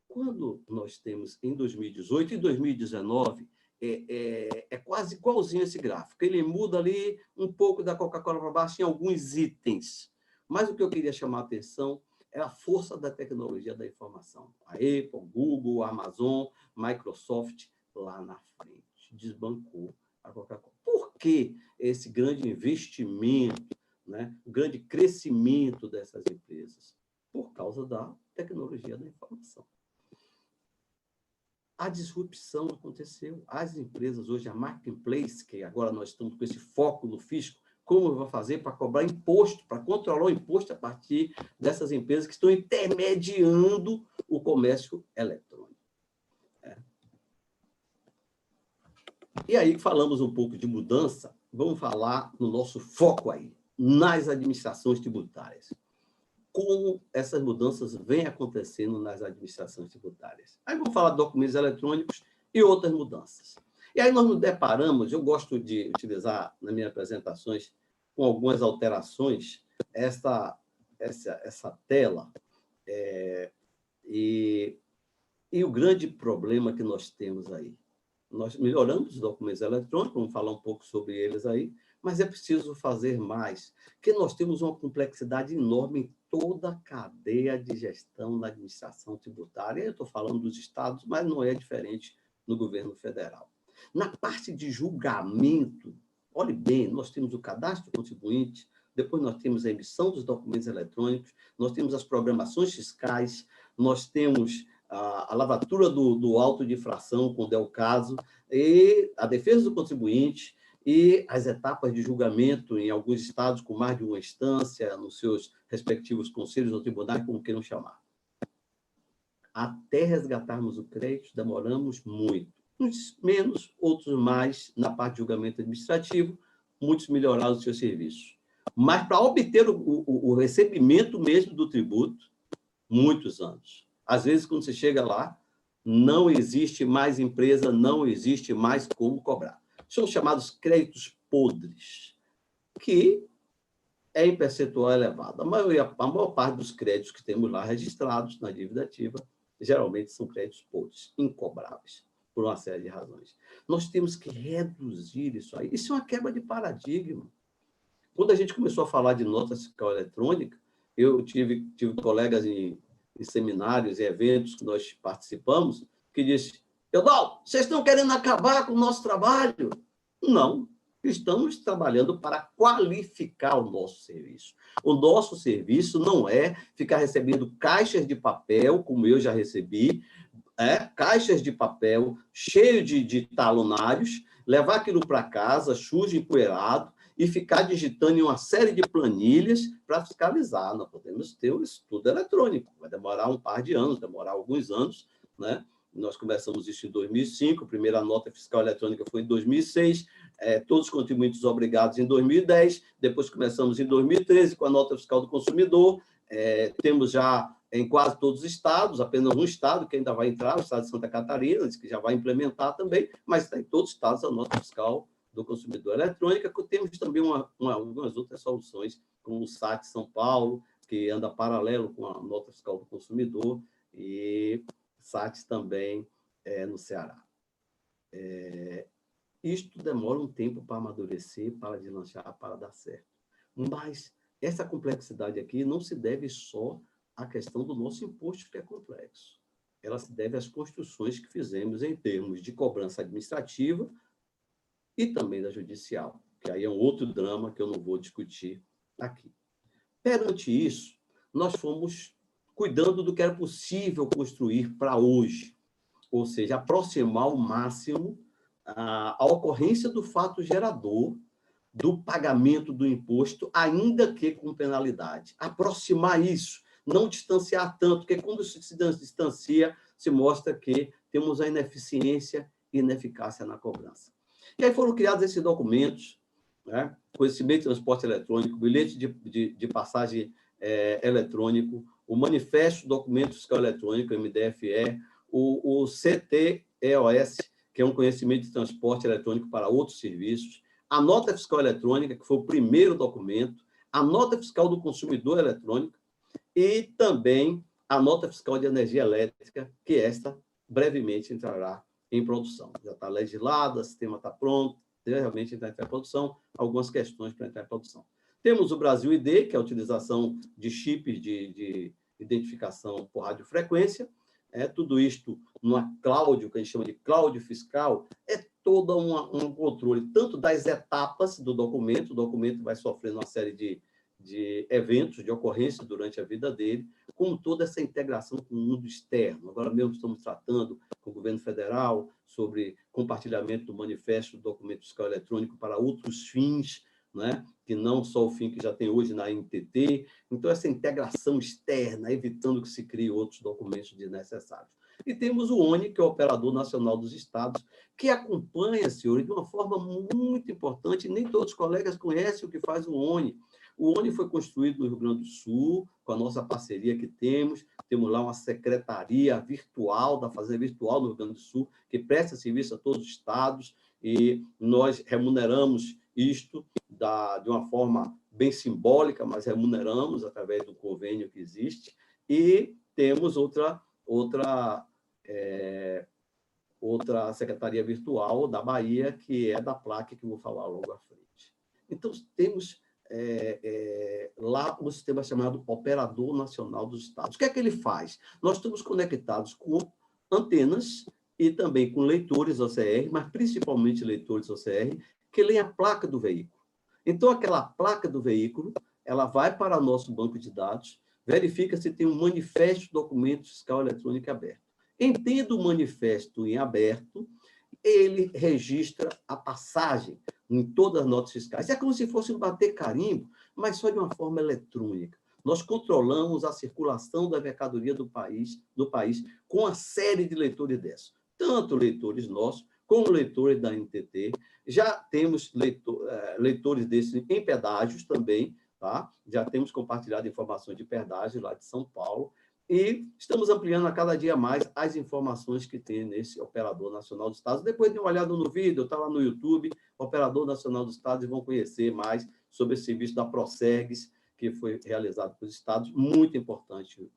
[SPEAKER 2] Quando nós temos em 2018 e 2019, é quase igualzinho esse gráfico. Ele muda ali um pouco da Coca-Cola para baixo em alguns itens. Mas o que eu queria chamar a atenção é a força da tecnologia da informação. A Apple, Google, Amazon, Microsoft, lá na frente, desbancou a Coca-Cola. Por que esse grande investimento, né? O grande crescimento dessas empresas? Por causa da tecnologia da informação. A disrupção aconteceu. As empresas hoje, a marketplace, que agora nós estamos com esse foco no fisco, como eu vou fazer para cobrar imposto, para controlar o imposto a partir dessas empresas que estão intermediando o comércio eletrônico. E aí, falamos um pouco de mudança, vamos falar no nosso foco aí, nas administrações tributárias. Como essas mudanças vêm acontecendo nas administrações tributárias. Aí vamos falar de documentos eletrônicos e outras mudanças. E aí nós nos deparamos, eu gosto de utilizar nas minhas apresentações, com algumas alterações, essa tela, e o grande problema que nós temos aí. Nós melhoramos os documentos eletrônicos, vamos falar um pouco sobre eles aí, mas é preciso fazer mais, porque nós temos uma complexidade enorme em toda a cadeia de gestão da administração tributária. Eu estou falando dos estados, mas não é diferente no governo federal. Na parte de julgamento, olhe bem, nós temos o cadastro do contribuinte, depois nós temos a emissão dos documentos eletrônicos, nós temos as programações fiscais, nós temos a lavatura do auto de infração, quando é o caso, e a defesa do contribuinte, e as etapas de julgamento em alguns estados com mais de uma instância, nos seus respectivos conselhos ou tribunais, como queiram chamar. Até resgatarmos o crédito, demoramos muito. Uns menos, outros mais, na parte de julgamento administrativo, muitos melhoraram os seus serviços. Mas para obter o recebimento mesmo do tributo, muitos anos. Às vezes, quando você chega lá, não existe mais empresa, não existe mais como cobrar. São chamados créditos podres, que é em percentual elevado. A maior parte dos créditos que temos lá registrados na dívida ativa, geralmente são créditos podres, incobráveis, por uma série de razões. Nós temos que reduzir isso aí. Isso é uma quebra de paradigma. Quando a gente começou a falar de nota fiscal eletrônica, eu tive colegas em seminários e eventos que nós participamos, que disse: Eudaldo, vocês estão querendo acabar com o nosso trabalho? Não, estamos trabalhando para qualificar o nosso serviço. O nosso serviço não é ficar recebendo caixas de papel, como eu já recebi, caixas de papel cheio de talonários, levar aquilo para casa, sujo, empoeirado, e ficar digitando em uma série de planilhas para fiscalizar. Nós podemos ter um estudo eletrônico, vai demorar um par de anos, demorar alguns anos, né? Nós começamos isso em 2005, a primeira nota fiscal eletrônica foi em 2006, todos os contribuintes obrigados em 2010, depois começamos em 2013 com a nota fiscal do consumidor, temos já em quase todos os estados, apenas um estado que ainda vai entrar, o estado de Santa Catarina, que já vai implementar também, mas está em todos os estados a nota fiscal do consumidor eletrônica, que temos também algumas outras soluções, como o SAT São Paulo, que anda paralelo com a nota fiscal do consumidor, e SAT também no Ceará. Isto demora um tempo para amadurecer, para deslanchar, para dar certo. Mas essa complexidade aqui não se deve só à questão do nosso imposto, que é complexo. Ela se deve às construções que fizemos em termos de cobrança administrativa e também da judicial, que aí é um outro drama que eu não vou discutir aqui. Perante isso, nós fomos cuidando do que era possível construir para hoje, ou seja, aproximar ao máximo a ocorrência do fato gerador do pagamento do imposto, ainda que com penalidade. Aproximar isso, não distanciar tanto, porque quando se distancia, se mostra que temos a ineficiência e ineficácia na cobrança. E aí foram criados esses documentos, né? Conhecimento de transporte eletrônico, bilhete de passagem eletrônico, o Manifesto do Documento Fiscal Eletrônico, MDFE, o CTEOS, que é um conhecimento de transporte eletrônico para outros serviços, a Nota Fiscal Eletrônica, que foi o primeiro documento, a Nota Fiscal do Consumidor Eletrônica e também a Nota Fiscal de Energia Elétrica, que esta brevemente entrará em produção. Já está legislada, o sistema está pronto, realmente entrar em produção, algumas questões para entrar em produção. Temos o Brasil ID, que é a utilização de chips de identificação por radiofrequência, tudo isto numa cloud, que a gente chama de cloud fiscal, todo um controle, tanto das etapas do documento, o documento vai sofrendo uma série de eventos, de ocorrência durante a vida dele, como toda essa integração com o mundo externo. Agora mesmo estamos tratando com o governo federal sobre compartilhamento do manifesto do documento fiscal eletrônico para outros fins, né? Que não só o fim que já tem hoje na NTT. Então, essa integração externa, evitando que se criem outros documentos desnecessários. E temos o ONI, que é o Operador Nacional dos Estados, que acompanha, senhores, de uma forma muito importante. Nem todos os colegas conhecem o que faz o ONI. O ONI foi construído no Rio Grande do Sul, com a nossa parceria que temos. Temos lá uma secretaria virtual, da Fazenda Virtual no Rio Grande do Sul, que presta serviço a todos os estados, e nós remuneramos isto de uma forma bem simbólica, mas remuneramos através do convênio que existe. E temos outra secretaria virtual da Bahia, que é da PLAC, que eu vou falar logo à frente. Então, temos lá um sistema chamado Operador Nacional dos Estados. O que é que ele faz? Nós estamos conectados com antenas e também com leitores OCR, mas principalmente leitores OCR, que leem a placa do veículo. Então, aquela placa do veículo, ela vai para o nosso banco de dados, verifica se tem um manifesto de documento fiscal eletrônico aberto. Entenda o manifesto em aberto, ele registra a passagem em todas as notas fiscais. É como se fosse bater carimbo, mas só de uma forma eletrônica. Nós controlamos a circulação da mercadoria do país com uma série de leitores desses. Tanto leitores nossos, como leitores da NTT. Já temos leitores desses em pedágios também, tá? Já temos compartilhado informações de pedágio lá de São Paulo. E estamos ampliando a cada dia mais as informações que tem nesse Operador Nacional dos Estados. Depois de uma olhada no vídeo, está lá no YouTube, Operador Nacional dos Estados, e vão conhecer mais sobre esse serviço da Procergs, que foi realizado pelos estados, muito importante.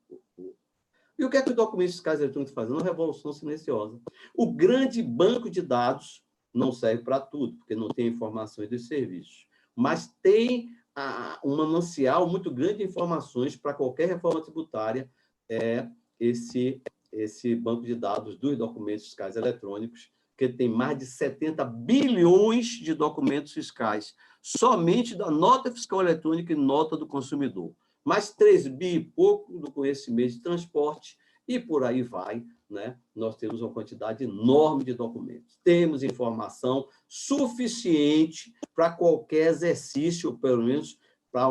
[SPEAKER 2] E o que é que os documentos fiscais eletrônicos fazem? Uma revolução silenciosa. O grande banco de dados não serve para tudo, porque não tem informações dos serviços, mas tem um manancial muito grande de informações para qualquer reforma tributária, esse banco de dados dos documentos fiscais eletrônicos, que tem mais de 70 bilhões de documentos fiscais, somente da nota fiscal eletrônica e nota do consumidor, mais 3 bi e pouco do conhecimento de transporte, e por aí vai, né? Nós temos uma quantidade enorme de documentos. Temos informação suficiente para qualquer exercício, pelo menos para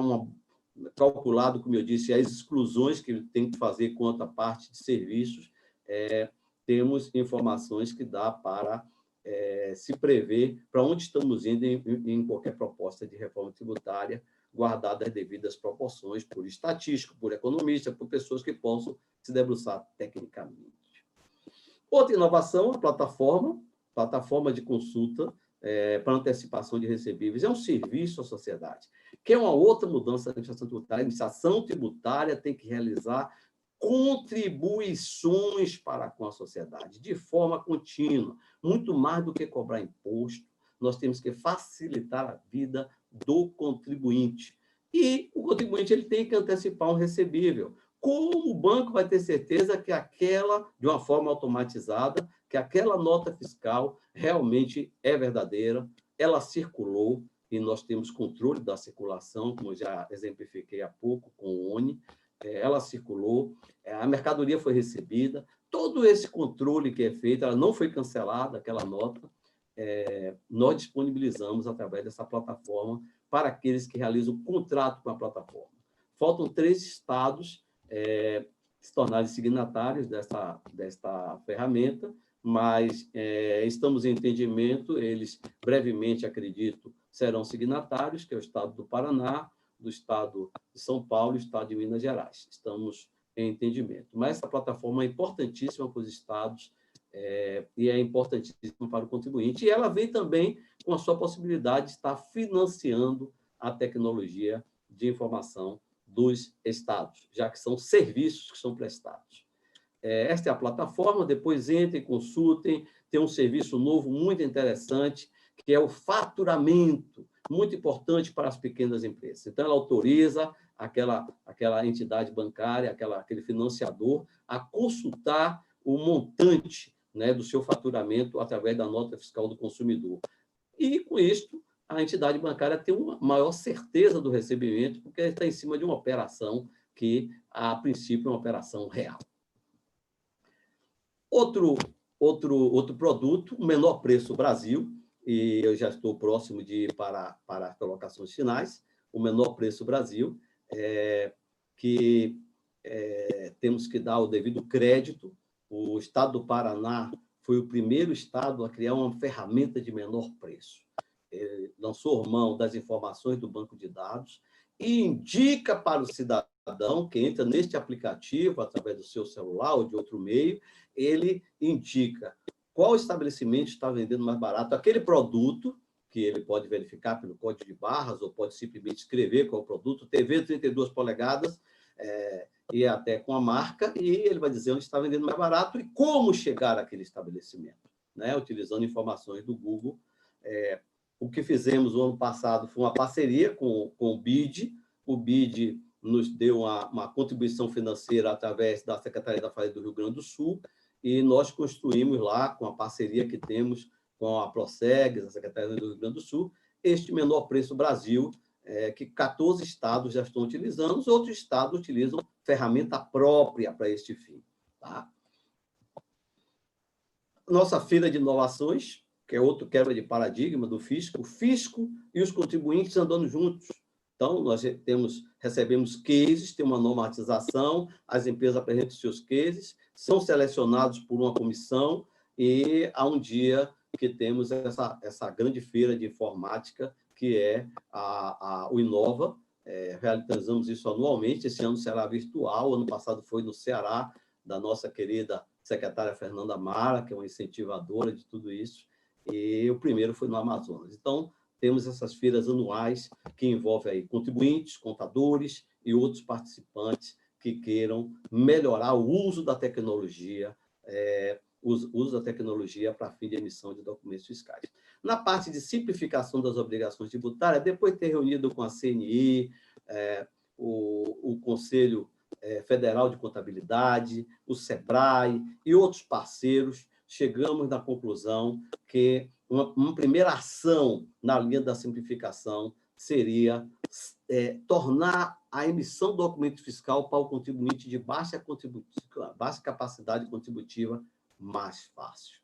[SPEAKER 2] calculado, como eu disse, as exclusões que ele tem que fazer quanto à parte de serviços. Temos informações que dá para se prever para onde estamos indo em qualquer proposta de reforma tributária, guardadas as devidas proporções por estatístico, por economista, por pessoas que possam se debruçar tecnicamente. Outra inovação, a plataforma de consulta para antecipação de recebíveis. É um serviço à sociedade, que é uma outra mudança da administração tributária. A administração tributária tem que realizar contribuições para com a sociedade, de forma contínua, muito mais do que cobrar imposto. Nós temos que facilitar a vida do contribuinte. E o contribuinte ele tem que antecipar um recebível. Como o banco vai ter certeza que de uma forma automatizada, que aquela nota fiscal realmente é verdadeira, ela circulou, e nós temos controle da circulação, como eu já exemplifiquei há pouco com o ONI, ela circulou, a mercadoria foi recebida, todo esse controle que é feito, ela não foi cancelada, aquela nota, nós disponibilizamos através dessa plataforma para aqueles que realizam contrato com a plataforma. Faltam 3 estados se tornarem signatários desta ferramenta, mas estamos em entendimento, eles brevemente, acredito, serão signatários, que é o estado do Paraná, do estado de São Paulo e o estado de Minas Gerais. Estamos em entendimento. Mas essa plataforma é importantíssima para os estados e é importantíssima para o contribuinte. E ela vem também com a sua possibilidade de estar financiando a tecnologia de informação dos estados, já que são serviços que são prestados. Esta é a plataforma, depois entrem, consultem, tem um serviço novo muito interessante, que é o faturamento, muito importante para as pequenas empresas. Então, ela autoriza aquela entidade bancária, aquele financiador, a consultar o montante, né, do seu faturamento através da nota fiscal do consumidor. E, com isto, a entidade bancária tem uma maior certeza do recebimento, porque está em cima de uma operação que, a princípio, é uma operação real. Outro produto, o Menor Preço Brasil, e eu já estou próximo de ir para as colocações finais, o Menor Preço Brasil, que temos que dar o devido crédito o estado do Paraná foi o primeiro estado a criar uma ferramenta de menor preço. Ele lançou mão das informações do banco de dados e indica para o cidadão que entra neste aplicativo, através do seu celular ou de outro meio, ele indica qual estabelecimento está vendendo mais barato aquele produto, que ele pode verificar pelo código de barras, ou pode simplesmente escrever qual é o produto, TV 32 polegadas, e até com a marca, e ele vai dizer onde está vendendo mais barato e como chegar àquele estabelecimento, né? Utilizando informações do Google. O que fizemos no ano passado foi uma parceria com o BID. O BID nos deu uma contribuição financeira através da Secretaria da Fazenda do Rio Grande do Sul, e nós construímos lá, com a parceria que temos com a Prosegs, a Secretaria do Rio Grande do Sul, este menor preço Brasil, que 14 estados já estão utilizando, outros estados utilizam ferramenta própria para este fim. Tá? Nossa feira de inovações, que é outro quebra de paradigma do fisco, o fisco e os contribuintes andando juntos. Então, nós recebemos cases, tem uma normatização, as empresas apresentam seus cases, são selecionados por uma comissão, e há um dia que temos essa grande feira de informática, que é o Inova. Realizamos isso anualmente, esse ano será virtual, ano passado foi no Ceará, da nossa querida secretária Fernanda Mara, que é uma incentivadora de tudo isso, e o primeiro foi no Amazonas. Então, temos essas feiras anuais que envolvem aí contribuintes, contadores e outros participantes que queiram melhorar o uso da tecnologia, uso da tecnologia para fim de emissão de documentos fiscais. Na parte de simplificação das obrigações tributárias, depois de ter reunido com a CNI, o Conselho Federal de Contabilidade, o SEBRAE e outros parceiros, chegamos na conclusão que uma primeira ação na linha da simplificação seria tornar a emissão do documento fiscal para o contribuinte de baixa capacidade contributiva mais fácil.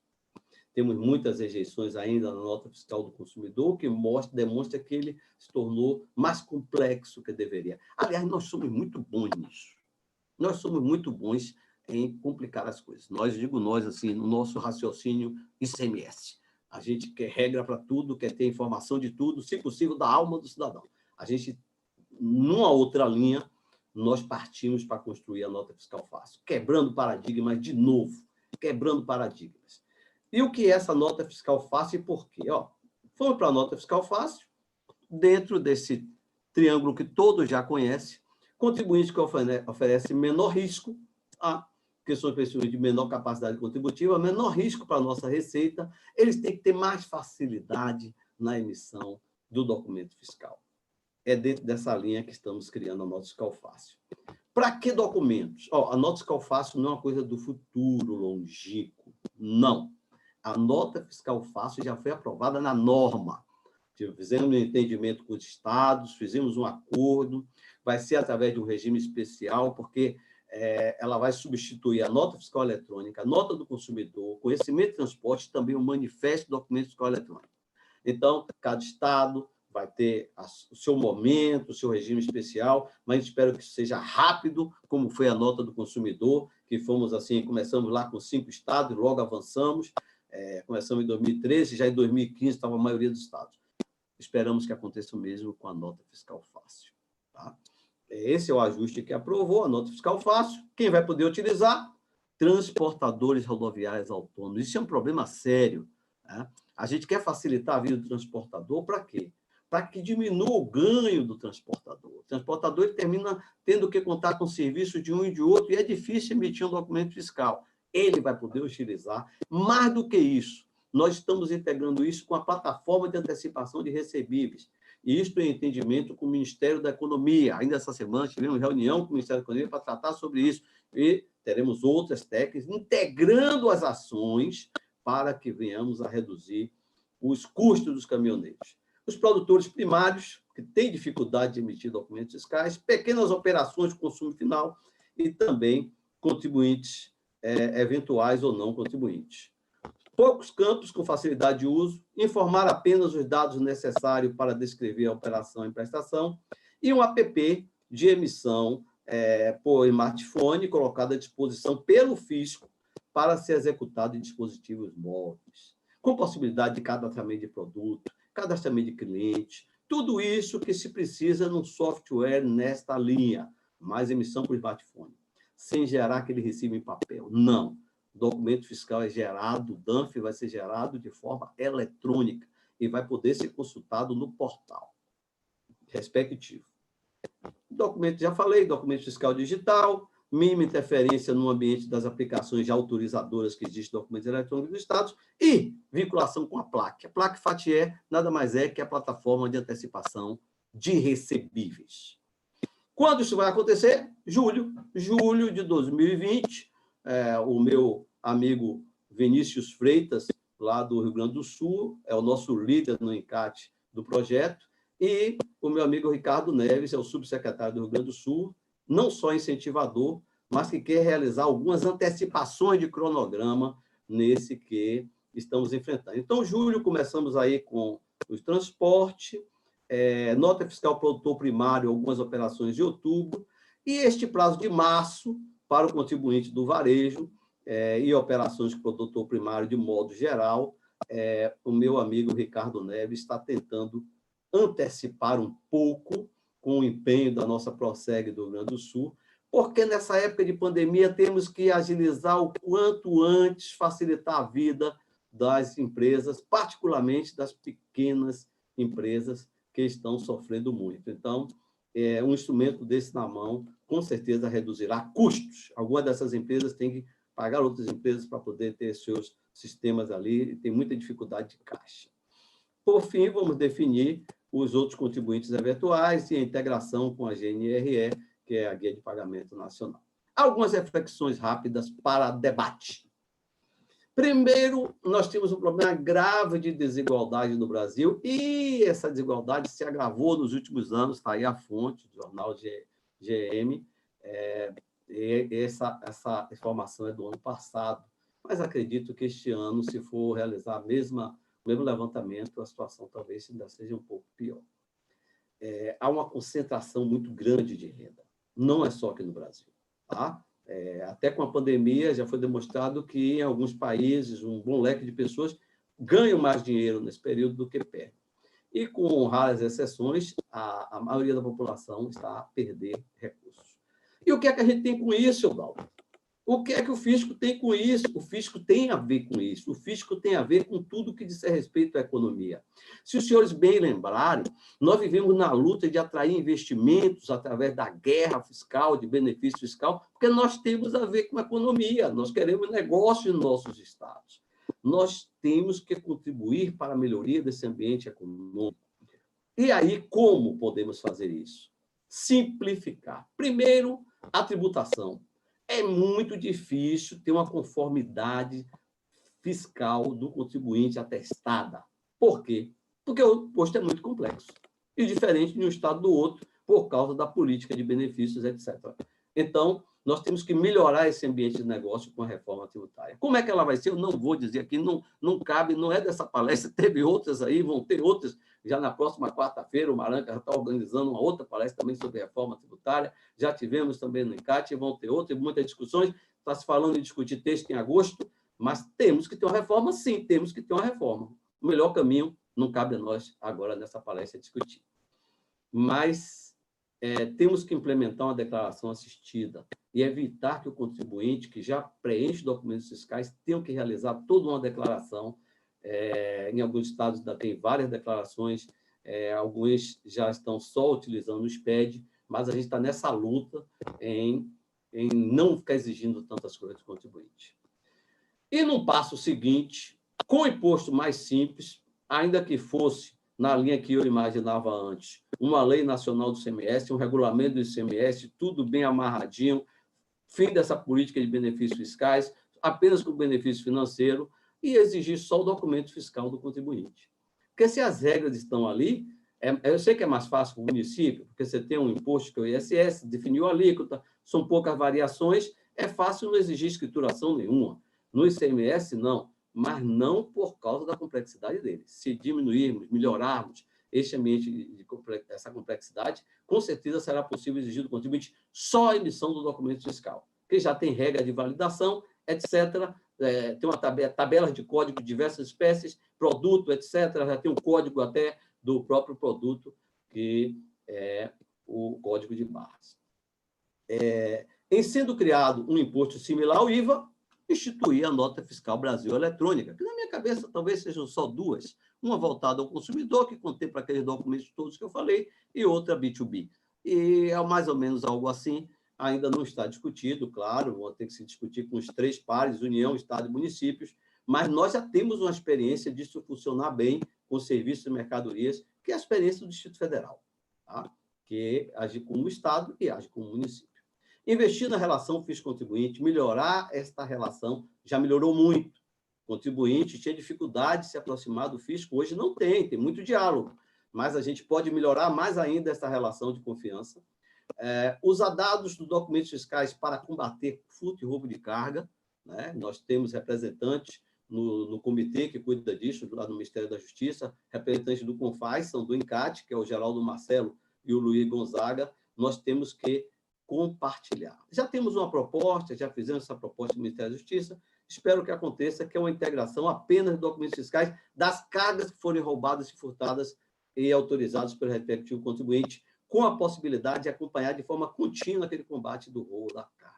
[SPEAKER 2] Temos muitas rejeições ainda na nota fiscal do consumidor, que demonstra que ele se tornou mais complexo que deveria. Aliás, nós somos muito bons nisso. Nós somos muito bons em complicar as coisas. Digo nós, assim, no nosso raciocínio ICMS. A gente quer regra para tudo, quer ter informação de tudo, se possível, da alma do cidadão. A gente, numa outra linha, nós partimos para construir a nota fiscal fácil, quebrando paradigmas de novo, quebrando paradigmas. E o que é essa nota fiscal fácil e por quê? Fomos para a nota fiscal fácil, dentro desse triângulo que todos já conhecem, contribuinte que oferece menor risco, que são pessoas de menor capacidade contributiva, menor risco para a nossa receita, eles têm que ter mais facilidade na emissão do documento fiscal. É dentro dessa linha que estamos criando a nota fiscal fácil. Para que documentos? A nota fiscal fácil não é uma coisa do futuro longínquo, não. A nota fiscal fácil já foi aprovada na norma. Fizemos um entendimento com os estados, fizemos um acordo, vai ser através de um regime especial, porque ela vai substituir a nota fiscal eletrônica, a nota do consumidor, conhecimento de transporte, também o manifesto do documento fiscal eletrônico. Então, cada estado vai ter o seu momento, o seu regime especial, mas espero que seja rápido, como foi a nota do consumidor, que fomos assim, começamos lá com 5 estados, logo avançamos, começamos em 2013, já em 2015 estava a maioria dos estados. Esperamos que aconteça o mesmo com a nota fiscal fácil. Tá? Esse é o ajuste que aprovou, a nota fiscal fácil. Quem vai poder utilizar? Transportadores rodoviários autônomos. Isso é um problema sério. Né? A gente quer facilitar a vida do transportador para quê? Para que diminua o ganho do transportador. O transportador ele termina tendo que contar com o serviço de um e de outro, e é difícil emitir um documento fiscal. Ele vai poder utilizar. Mais do que isso, nós estamos integrando isso com a plataforma de antecipação de recebíveis. E isto em entendimento com o Ministério da Economia. Ainda essa semana tivemos reunião com o Ministério da Economia para tratar sobre isso. E teremos outras técnicas integrando as ações para que venhamos a reduzir os custos dos caminhoneiros. Os produtores primários, que têm dificuldade de emitir documentos fiscais, pequenas operações de consumo final e também contribuintes eventuais ou não contribuintes. Poucos campos com facilidade de uso, informar apenas os dados necessários para descrever a operação em prestação e um app de emissão por smartphone colocado à disposição pelo fisco para ser executado em dispositivos móveis, com possibilidade de cadastramento de produto, cadastramento de cliente, tudo isso que se precisa num software nesta linha, mais emissão por smartphone, sem gerar aquele recibo em papel. Não. O documento fiscal é gerado, o DANF vai ser gerado de forma eletrônica e vai poder ser consultado no portal respectivo. Documento, já falei, documento fiscal digital, mínima interferência no ambiente das aplicações já autorizadoras que existem documentos eletrônicos do Estado e vinculação com a PLAC. A PLAC FATIE nada mais é que a plataforma de antecipação de recebíveis. Quando isso vai acontecer? Julho de 2020, o meu amigo Vinícius Freitas, lá do Rio Grande do Sul, é o nosso líder no encate do projeto, e o meu amigo Ricardo Neves, é o subsecretário do Rio Grande do Sul, não só incentivador, mas que quer realizar algumas antecipações de cronograma nesse que estamos enfrentando. Então, julho, começamos aí com o transporte, nota fiscal produtor primário, algumas operações de outubro, e este prazo de março para o contribuinte do varejo e operações de produtor primário de modo geral, o meu amigo Ricardo Neves está tentando antecipar um pouco com o empenho da nossa Proseg do Rio Grande do Sul, porque nessa época de pandemia temos que agilizar o quanto antes, facilitar a vida das empresas, particularmente das pequenas empresas que estão sofrendo muito. Então, um instrumento desse na mão, com certeza reduzirá custos. Algumas dessas empresas têm que pagar outras empresas para poder ter seus sistemas ali, e tem muita dificuldade de caixa. Por fim, vamos definir os outros contribuintes eventuais e a integração com a GNRE, que é a Guia de Pagamento Nacional. Algumas reflexões rápidas para debate. Primeiro, nós temos um problema grave de desigualdade no Brasil e essa desigualdade se agravou nos últimos anos, está aí a fonte do jornal GM, essa informação é do ano passado, mas acredito que este ano, se for realizar o mesmo levantamento, a situação talvez ainda seja um pouco pior. Há uma concentração muito grande de renda, não é só aqui no Brasil, tá? Até com a pandemia já foi demonstrado que em alguns países um bom leque de pessoas ganham mais dinheiro nesse período do que perdem. E com raras exceções, a maioria da população está a perder recursos. E o que é que a gente tem com isso, Eudaldo? O que é que o fisco tem com isso? O fisco tem a ver com isso. O fisco tem a ver com tudo que diz respeito à economia. Se os senhores bem lembrarem, nós vivemos na luta de atrair investimentos através da guerra fiscal, de benefício fiscal, porque nós temos a ver com a economia, nós queremos negócio em nossos estados. Nós temos que contribuir para a melhoria desse ambiente econômico. E aí, como podemos fazer isso? Simplificar. Primeiro, a tributação. É muito difícil ter uma conformidade fiscal do contribuinte atestada. Por quê? Porque o imposto é muito complexo e diferente de um estado do outro por causa da política de benefícios, etc. Então, nós temos que melhorar esse ambiente de negócio com a reforma tributária. Como é que ela vai ser? Eu não vou dizer aqui, não cabe, não é dessa palestra, teve outras aí, vão ter outras. Já na próxima quarta-feira, o Maranca já está organizando uma outra palestra também sobre reforma tributária. Já tivemos também no encate, vão ter outras, muitas discussões. Está se falando em discutir texto em agosto, mas temos que ter uma reforma, sim, temos que ter uma reforma. O melhor caminho não cabe a nós agora nessa palestra discutir. Mas temos que implementar uma declaração assistida e evitar que o contribuinte que já preenche documentos fiscais tenha que realizar toda uma declaração. Em alguns estados ainda tem várias declarações, alguns já estão só utilizando o SPED, mas a gente está nessa luta em não ficar exigindo tantas coisas do contribuinte. E no passo seguinte, com o imposto mais simples, ainda que fosse na linha que eu imaginava antes, uma lei nacional do ICMS, um regulamento do ICMS, tudo bem amarradinho, fim dessa política de benefícios fiscais, apenas com benefício financeiro, e exigir só o documento fiscal do contribuinte. Porque se as regras estão ali, eu sei que é mais fácil para o município, porque você tem um imposto que é o ISS, definiu a alíquota, são poucas variações, é fácil não exigir escrituração nenhuma. No ICMS, não, mas não por causa da complexidade dele. Se diminuirmos, melhorarmos este ambiente, essa complexidade, com certeza será possível exigir do contribuinte só a emissão do documento fiscal, que já tem regra de validação etc. Tem uma tabela de código de diversas espécies, produto, etc. Já tem um código até do próprio produto, que é o código de barras. Em sendo criado um imposto similar ao IVA, instituir a nota fiscal Brasil eletrônica, que na minha cabeça talvez sejam só duas, uma voltada ao consumidor, que contempla aqueles documentos todos que eu falei, e outra B2B. E é mais ou menos algo assim, ainda não está discutido, claro, vão ter que se discutir com os três pares, União, Estado e municípios, mas nós já temos uma experiência disso funcionar bem com serviços e mercadorias, que é a experiência do Distrito Federal, tá? Que age como o Estado e age como o município. Investir na relação fisco-contribuinte, melhorar esta relação, já melhorou muito. O contribuinte tinha dificuldade de se aproximar do fisco, hoje não tem muito diálogo, mas a gente pode melhorar mais ainda essa relação de confiança. Usar dados dos documentos fiscais para combater furto e roubo de carga, né? Nós temos representantes no comitê que cuida disso, lá no Ministério da Justiça, representantes do CONFAS, são do ENCAT, que é o Geraldo Marcelo e o Luiz Gonzaga. Nós temos que compartilhar. Já temos uma proposta, já fizemos essa proposta no Ministério da Justiça, espero que aconteça, que é uma integração apenas de documentos fiscais das cargas que forem roubadas e furtadas e autorizadas pelo respectivo contribuinte, com a possibilidade de acompanhar de forma contínua aquele combate do roubo da carga.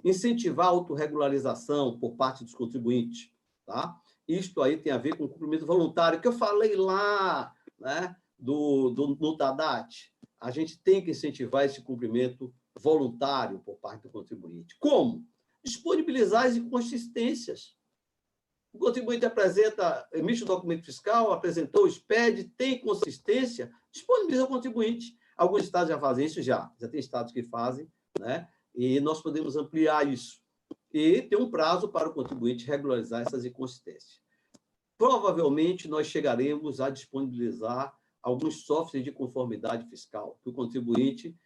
[SPEAKER 2] Incentivar a autorregularização por parte dos contribuintes, tá? Isto aí tem a ver com o cumprimento voluntário, que eu falei lá, né, no TADAT. A gente tem que incentivar esse cumprimento voluntário por parte do contribuinte. Como? Disponibilizar as inconsistências. O contribuinte emite o documento fiscal, apresentou o SPED, tem consistência, disponibiliza o contribuinte. Alguns estados já fazem isso, já tem estados que fazem, né? E nós podemos ampliar isso. E ter um prazo para o contribuinte regularizar essas inconsistências. Provavelmente, nós chegaremos a disponibilizar alguns softwares de conformidade fiscal, que o contribuinte,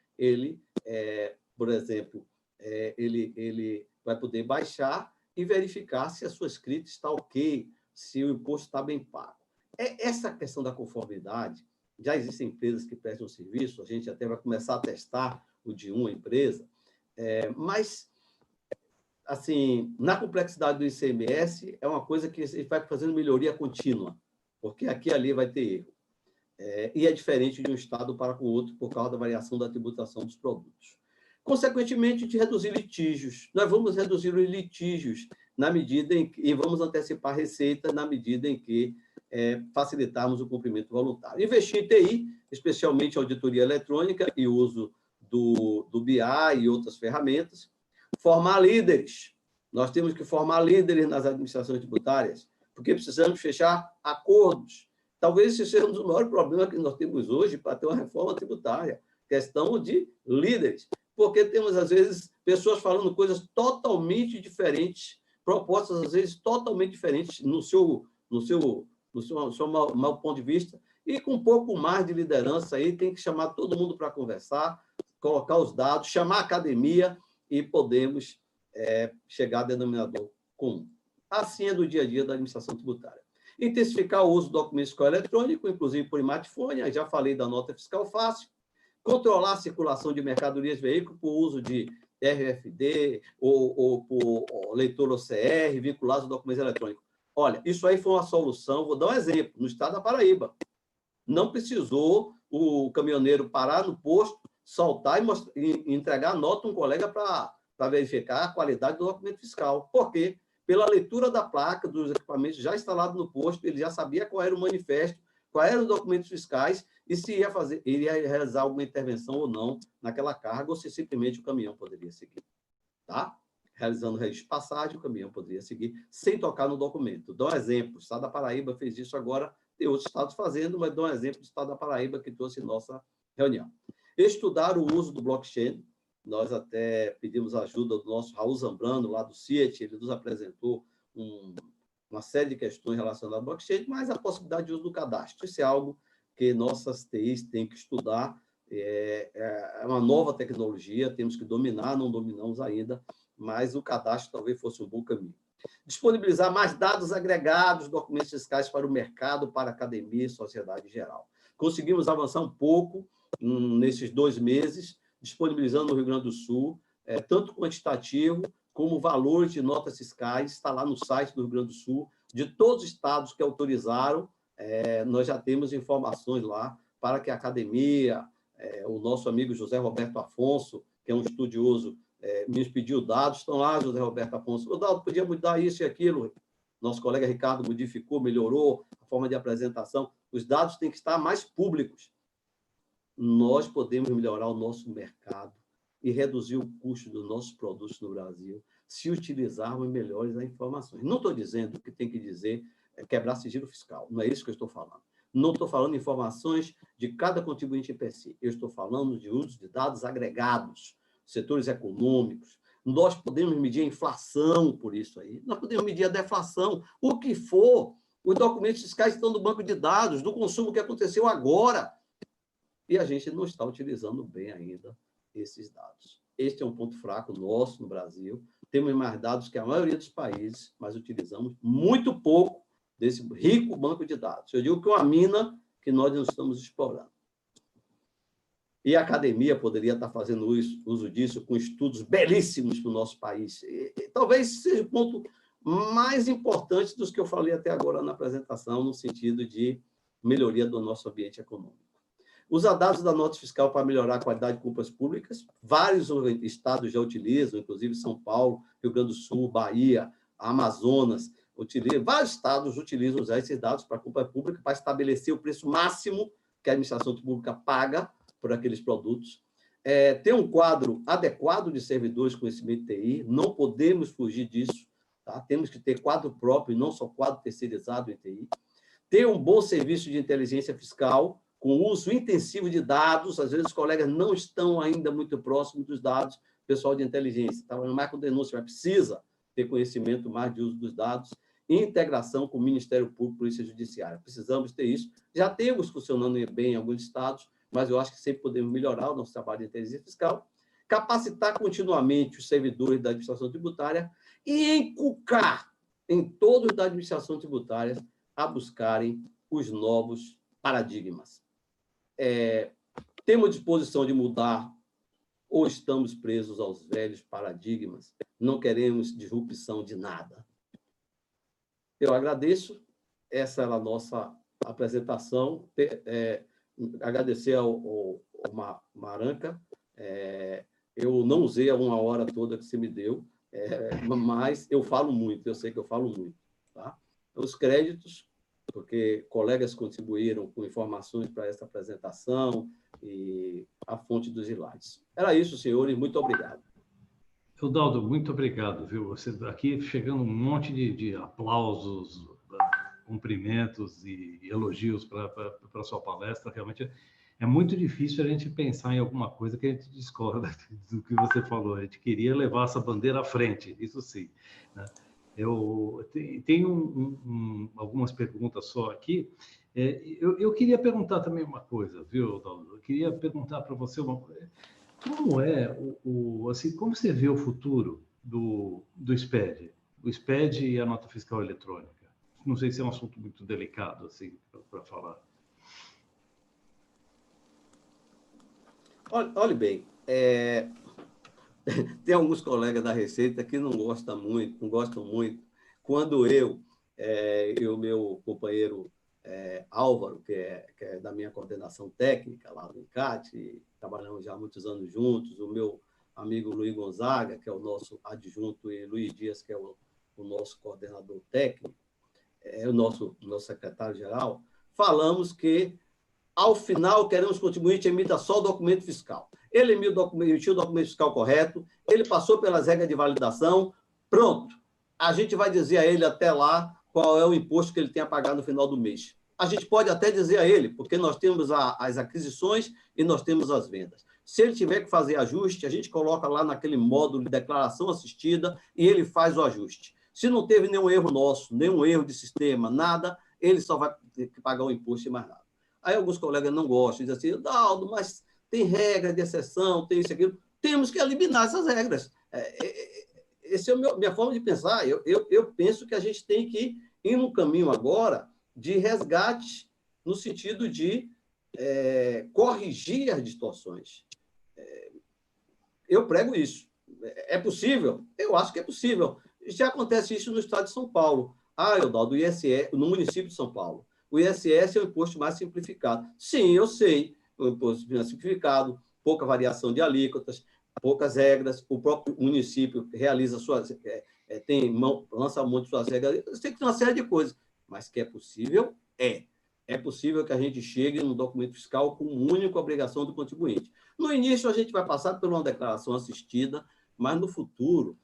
[SPEAKER 2] por exemplo, ele vai poder baixar e verificar se a sua escrita está ok, se o imposto está bem pago. Essa questão da conformidade, já existem empresas que prestam serviço, a gente até vai começar a testar o de uma empresa, mas, assim, na complexidade do ICMS, é uma coisa que a gente vai fazendo melhoria contínua, porque aqui e ali vai ter erro. E é diferente de um estado para com o outro por causa da variação da tributação dos produtos. Consequentemente, de reduzir litígios. Nós vamos reduzir os litígios na medida em que, e vamos antecipar receitas na medida em que facilitarmos o cumprimento voluntário. Investir em TI, especialmente auditoria eletrônica e uso do BI e outras ferramentas. Formar líderes. Nós temos que formar líderes nas administrações tributárias, porque precisamos fechar acordos. Talvez esse seja um dos maiores problemas que nós temos hoje para ter uma reforma tributária, questão de líderes, porque temos, às vezes, pessoas falando coisas totalmente diferentes, propostas, às vezes, totalmente diferentes no seu mau ponto de vista, e com um pouco mais de liderança aí, tem que chamar todo mundo para conversar, colocar os dados, chamar a academia e podemos chegar a denominador comum. Assim é do dia a dia da administração tributária. Intensificar o uso do documento fiscal eletrônico, inclusive por smartphone, já falei da nota fiscal fácil. Controlar a circulação de mercadorias e veículos por uso de RFD ou por leitor OCR, vinculados ao documento eletrônico. Olha, isso aí foi uma solução, vou dar um exemplo, no estado da Paraíba. Não precisou o caminhoneiro parar no posto, soltar e entregar a nota a um colega para verificar a qualidade do documento fiscal. Por quê? Pela leitura da placa dos equipamentos já instalados no posto, ele já sabia qual era o manifesto, quais eram os documentos fiscais e se iria realizar alguma intervenção ou não naquela carga, ou se simplesmente o caminhão poderia seguir. Tá? Realizando o registro de passagem, o caminhão poderia seguir sem tocar no documento. Dou um exemplo, o estado da Paraíba fez isso agora, tem outros estados fazendo, mas dou um exemplo do estado da Paraíba que trouxe nossa reunião. Estudar o uso do blockchain. Nós até pedimos a ajuda do nosso Raul Zambrano, lá do CIET, ele nos apresentou uma série de questões relacionadas ao blockchain, mas a possibilidade de uso do cadastro. Isso é algo que nossas TIs têm que estudar, é uma nova tecnologia, temos que dominar, não dominamos ainda, mas o cadastro talvez fosse um bom caminho. Disponibilizar mais dados agregados, documentos fiscais para o mercado, para a academia e sociedade em geral. Conseguimos avançar um pouco nesses 2 meses, disponibilizando no Rio Grande do Sul, tanto quantitativo como valores de notas fiscais, está lá no site do Rio Grande do Sul, de todos os estados que autorizaram, nós já temos informações lá para que a academia, o nosso amigo José Roberto Afonso, que é um estudioso, me pediu dados, estão lá, José Roberto Afonso, o dado podia mudar isso e aquilo, nosso colega Ricardo modificou, melhorou a forma de apresentação, os dados têm que estar mais públicos. Nós podemos melhorar o nosso mercado e reduzir o custo dos nossos produtos no Brasil se utilizarmos melhores as informações. Não estou dizendo que tem que dizer quebrar sigilo fiscal, não é isso que eu estou falando. Não estou falando de informações de cada contribuinte per si, eu estou falando de uso de dados agregados, setores econômicos. Nós podemos medir a inflação por isso aí, nós podemos medir a deflação, o que for. Os documentos fiscais estão no banco de dados, do consumo que aconteceu agora. E a gente não está utilizando bem ainda esses dados. Este é um ponto fraco nosso no Brasil. Temos mais dados que a maioria dos países, mas utilizamos muito pouco desse rico banco de dados. Eu digo que é uma mina que nós não estamos explorando. E a academia poderia estar fazendo uso disso com estudos belíssimos para o nosso país. E talvez seja o ponto mais importante dos que eu falei até agora na apresentação, no sentido de melhoria do nosso ambiente econômico. Usar dados da nota fiscal para melhorar a qualidade de compras públicas. Vários estados já utilizam, inclusive São Paulo, Rio Grande do Sul, Bahia, Amazonas, vários estados utilizam já esses dados para compra pública, para estabelecer o preço máximo que a administração pública paga por aqueles produtos. Ter um quadro adequado de servidores com conhecimento de TI, não podemos fugir disso, tá? Temos que ter quadro próprio e não só quadro terceirizado em TI. Ter um bom serviço de inteligência fiscal, com uso intensivo de dados, às vezes os colegas não estão ainda muito próximos dos dados, pessoal de inteligência, trabalhando mais com denúncia, mas precisa ter conhecimento mais de uso dos dados, e integração com o Ministério Público e Polícia Judiciária. Precisamos ter isso. Já temos funcionando bem em alguns estados, mas eu acho que sempre podemos melhorar o nosso trabalho de inteligência fiscal, capacitar continuamente os servidores da administração tributária e inculcar em todos da administração tributária a buscarem os novos paradigmas. Temos disposição de mudar ou estamos presos aos velhos paradigmas? Não queremos disrupção de nada. Eu agradeço. Essa era a nossa apresentação. Agradecer ao Maranca. Eu não usei a 1 hora toda que você me deu, mas eu falo muito, eu sei que eu falo muito. Tá? Os créditos, porque colegas contribuíram com informações para essa apresentação e a fonte dos slides. Era isso, senhores. Muito obrigado.
[SPEAKER 1] Eudaldo, muito obrigado. Viu? Você aqui chegando um monte de aplausos, cumprimentos e elogios para a sua palestra. Realmente é muito difícil a gente pensar em alguma coisa que a gente discorda do que você falou. A gente queria levar essa bandeira à frente, isso sim, né? Eu tenho algumas perguntas só aqui. Eu queria perguntar também uma coisa, viu, Eudaldo? Eu queria perguntar para você uma coisa. Como assim, como você vê o futuro do SPED? O SPED e a nota fiscal eletrônica? Não sei se é um assunto muito delicado assim para falar.
[SPEAKER 2] Olhe bem, tem alguns colegas da Receita que não gostam muito, quando eu e o meu companheiro Álvaro, que é da minha coordenação técnica lá no INCAT, trabalhamos já há muitos anos juntos, o meu amigo Luiz Gonzaga, que é o nosso adjunto, e Luiz Dias, que é o nosso coordenador técnico, o nosso secretário-geral, falamos que, ao final, queremos que o contribuinte emita só o documento fiscal. Ele emitiu o documento fiscal correto, ele passou pelas regras de validação, pronto. A gente vai dizer a ele até lá qual é o imposto que ele tem a pagar no final do mês. A gente pode até dizer a ele, porque nós temos as aquisições e nós temos as vendas. Se ele tiver que fazer ajuste, a gente coloca lá naquele módulo de declaração assistida e ele faz o ajuste. Se não teve nenhum erro nosso, nenhum erro de sistema, nada, ele só vai ter que pagar o imposto e mais nada. Aí alguns colegas não gostam, dizem assim, Eudaldo, mas tem regra de exceção, tem isso e aquilo. Temos que eliminar essas regras. Essa é a minha forma de pensar. Eu penso que a gente tem que ir num caminho agora de resgate, no sentido de corrigir as distorções. Eu prego isso. É possível? Eu acho que é possível. Já acontece isso no estado de São Paulo. Eudaldo, o ISS, no município de São Paulo. O ISS é o imposto mais simplificado. Sim, eu sei. O imposto mais simplificado, pouca variação de alíquotas, poucas regras. O próprio município realiza suas... lança mão de suas regras. Eu sei que tem uma série de coisas. Mas que é possível? É. É possível que a gente chegue no documento fiscal com uma única obrigação do contribuinte. No início, a gente vai passar por uma declaração assistida, mas no futuro,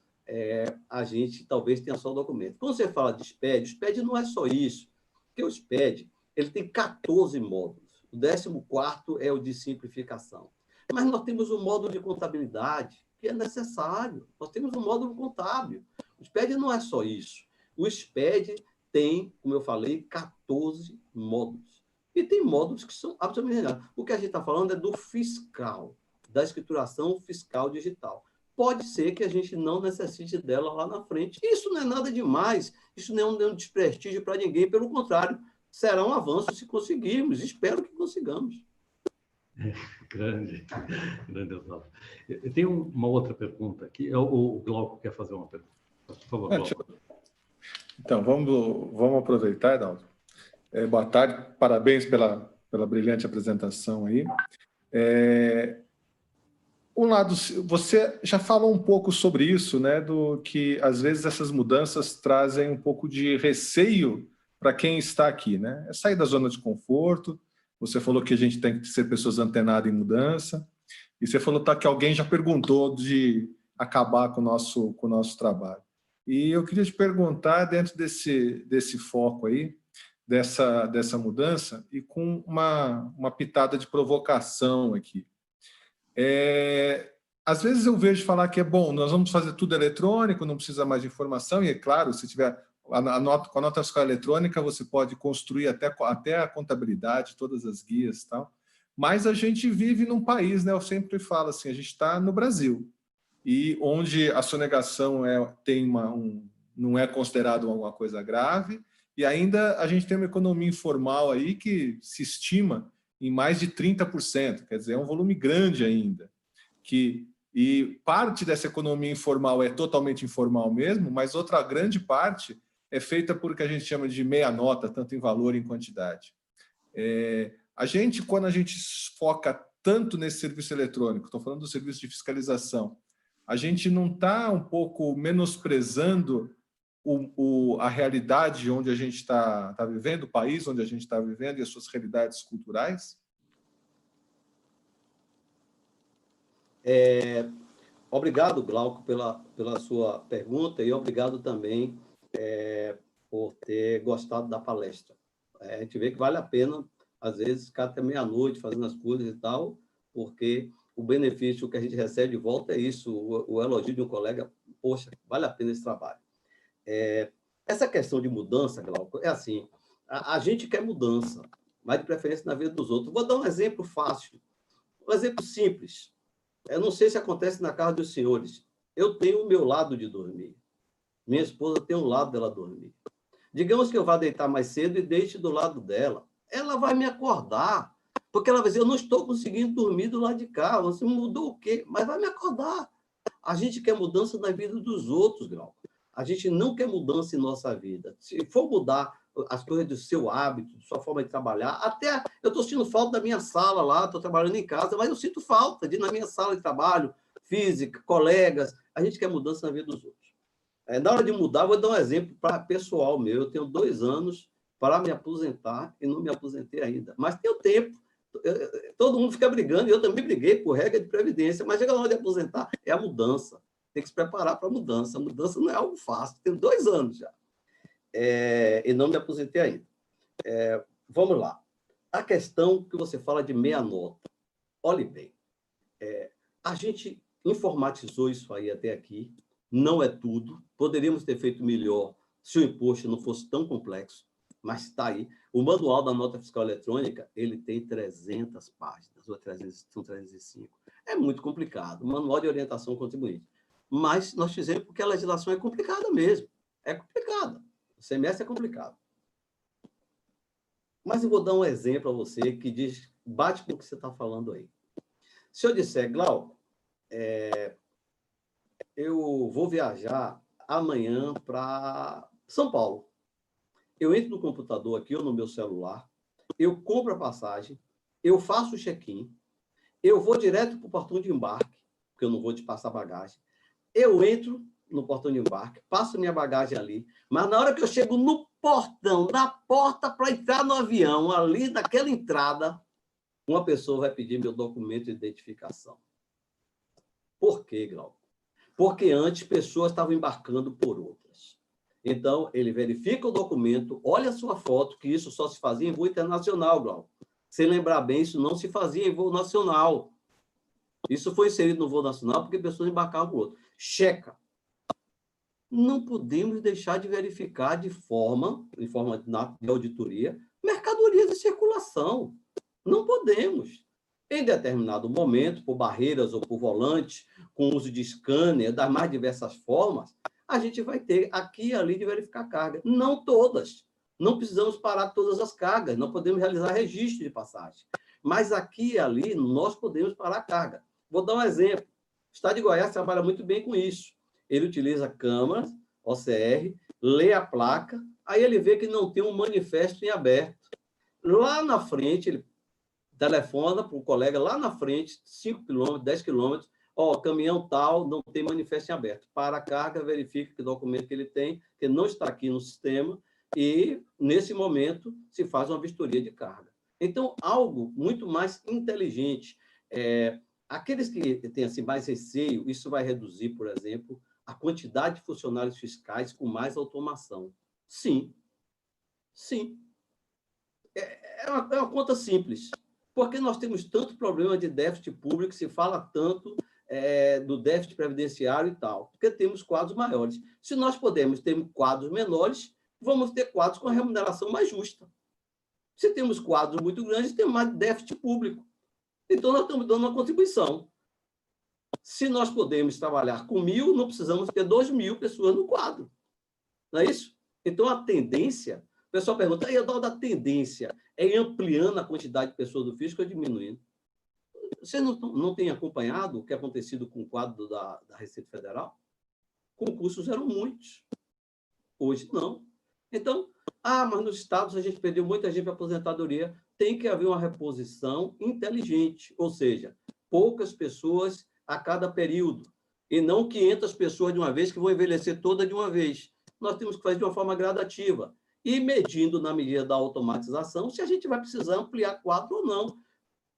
[SPEAKER 2] a gente talvez tenha só o documento. Quando você fala de SPED, o SPED não é só isso, porque o SPED ele tem 14 módulos. O 14º é o de simplificação. Mas nós temos um módulo de contabilidade que é necessário. Nós temos um módulo contábil. O SPED não é só isso. O SPED tem, como eu falei, 14 módulos. E tem módulos que são absolutamente geniais. O que a gente está falando é do fiscal, da escrituração fiscal digital. Pode ser que a gente não necessite dela lá na frente. Isso não é nada demais, isso não é um desprestígio para ninguém, pelo contrário, será um avanço se conseguirmos, espero que consigamos.
[SPEAKER 1] Grande, Oswaldo. Eu tenho uma outra pergunta aqui. O Glauco quer fazer uma pergunta. Por favor, Glauco.
[SPEAKER 3] Então, vamos aproveitar, Edaldo. Boa tarde, parabéns pela brilhante apresentação aí. Um lado, você já falou um pouco sobre isso, né, do que às vezes essas mudanças trazem um pouco de receio para quem está aqui, né? É sair da zona de conforto. Você falou que a gente tem que ser pessoas antenadas em mudança, e você falou que alguém já perguntou de acabar com o nosso trabalho. E eu queria te perguntar, dentro desse foco aí, dessa mudança, e com uma pitada de provocação aqui. Às vezes eu vejo falar que bom, nós vamos fazer tudo eletrônico, não precisa mais de informação, e é claro, se tiver com a nota fiscal eletrônica, você pode construir até a contabilidade, todas as guias e tal, mas a gente vive num país, né? Eu sempre falo assim, a gente está no Brasil, e onde a sonegação não é considerado alguma coisa grave, e ainda a gente tem uma economia informal aí que se estima em mais de 30%, quer dizer, é um volume grande ainda. E parte dessa economia informal é totalmente informal mesmo, mas outra grande parte é feita por o que a gente chama de meia nota, tanto em valor e em quantidade. Quando a gente foca tanto nesse serviço eletrônico, estou falando do serviço de fiscalização, a gente não está um pouco menosprezando a realidade onde a gente está vivendo, o país onde a gente está vivendo e as suas realidades culturais?
[SPEAKER 2] Obrigado, Glauco, pela sua pergunta e obrigado também por ter gostado da palestra. A gente vê que vale a pena, às vezes, ficar até meia-noite fazendo as coisas e tal, porque o benefício que a gente recebe de volta é isso, o elogio de um colega, poxa, vale a pena esse trabalho. Essa questão de mudança, Glauco, é assim, a gente quer mudança, mas de preferência na vida dos outros. Vou dar um exemplo fácil, um exemplo simples. Eu não sei se acontece na casa dos senhores. Eu tenho o meu lado de dormir. Minha esposa tem um lado dela dormir. Digamos que eu vá deitar mais cedo e deixe do lado dela. Ela vai me acordar, porque ela vai dizer, eu não estou conseguindo dormir do lado de cá. Você mudou o quê? Mas vai me acordar. A gente quer mudança na vida dos outros, Grau. A gente não quer mudança em nossa vida. Se for mudar as coisas do seu hábito, da sua forma de trabalhar, até eu estou sentindo falta da minha sala lá, estou trabalhando em casa, mas eu sinto falta de ir na minha sala de trabalho, física, colegas. A gente quer mudança na vida dos outros. Na hora de mudar, vou dar um exemplo pessoal meu. Eu tenho 2 anos para me aposentar e não me aposentei ainda. Mas tenho tempo. Todo mundo fica brigando, e eu também briguei por regra de previdência, mas chega na hora de aposentar, é a mudança. Tem que se preparar para a mudança. A mudança não é algo fácil. Tenho 2 anos já. E não me aposentei ainda. Vamos lá. A questão que você fala de meia nota. Olhe bem. A gente informatizou isso aí até aqui. Não é tudo. Poderíamos ter feito melhor se o imposto não fosse tão complexo, mas está aí. O manual da nota fiscal eletrônica, ele tem 300 páginas, ou são 305. É muito complicado. O manual de orientação ao contribuinte. Mas nós fizemos porque a legislação é complicada mesmo. É complicada. O CMS é complicado. Mas eu vou dar um exemplo a você que bate com o que você está falando aí. Se eu disser, Glauco, eu vou viajar amanhã para São Paulo. Eu entro no computador aqui ou no meu celular, eu compro a passagem, eu faço o check-in, eu vou direto para o portão de embarque, porque eu não vou te passar bagagem. Eu entro no portão de embarque, passo minha bagagem ali, mas na hora que eu chego no portão, na porta para entrar no avião, ali naquela entrada, uma pessoa vai pedir meu documento de identificação. Por quê, Glauco? Porque antes pessoas estavam embarcando por outras. Então, ele verifica o documento, olha a sua foto, que isso só se fazia em voo internacional, Glauco. Se lembrar bem, isso não se fazia em voo nacional. Isso foi inserido no voo nacional porque pessoas embarcavam por outro. Checa. Não podemos deixar de verificar de forma de auditoria, mercadorias de circulação. Não podemos. Em determinado momento, por barreiras ou por volantes, com uso de scanner, das mais diversas formas, a gente vai ter aqui e ali de verificar carga. Não todas. Não precisamos parar todas as cargas, não podemos realizar registro de passagem. Mas aqui e ali, nós podemos parar a carga. Vou dar um exemplo. O Estado de Goiás trabalha muito bem com isso. Ele utiliza câmeras, OCR, lê a placa, aí ele vê que não tem um manifesto em aberto. Lá na frente, ele telefona para o colega lá na frente, 5 km, 10 km, caminhão tal, não tem manifesto em aberto. Para a carga, verifica que documento que ele tem, que não está aqui no sistema, e, nesse momento, se faz uma vistoria de carga. Então, algo muito mais inteligente. Aqueles que têm assim, mais receio, isso vai reduzir, por exemplo, a quantidade de funcionários fiscais com mais automação. Sim. Sim. É uma conta simples. Porque nós temos tanto problema de déficit público, se fala tanto do déficit previdenciário e tal, porque temos quadros maiores. Se nós podemos ter quadros menores, vamos ter quadros com a remuneração mais justa. Se temos quadros muito grandes, temos mais déficit público. Então, nós estamos dando uma contribuição. Se nós podemos trabalhar com 1.000, não precisamos ter 2.000 pessoas no quadro. Não é isso? Então, a tendência... O pessoal pergunta, e a da tendência é ampliando a quantidade de pessoas do fisco ou diminuindo? Você não tem acompanhado o que é acontecido com o quadro da Receita Federal? Concursos eram muitos. Hoje, não. Então, mas nos estados a gente perdeu muita gente para aposentadoria. Tem que haver uma reposição inteligente, ou seja, poucas pessoas a cada período, e não 500 pessoas de uma vez que vão envelhecer toda de uma vez. Nós temos que fazer de uma forma gradativa e medindo na medida da automatização se a gente vai precisar ampliar quadro ou não,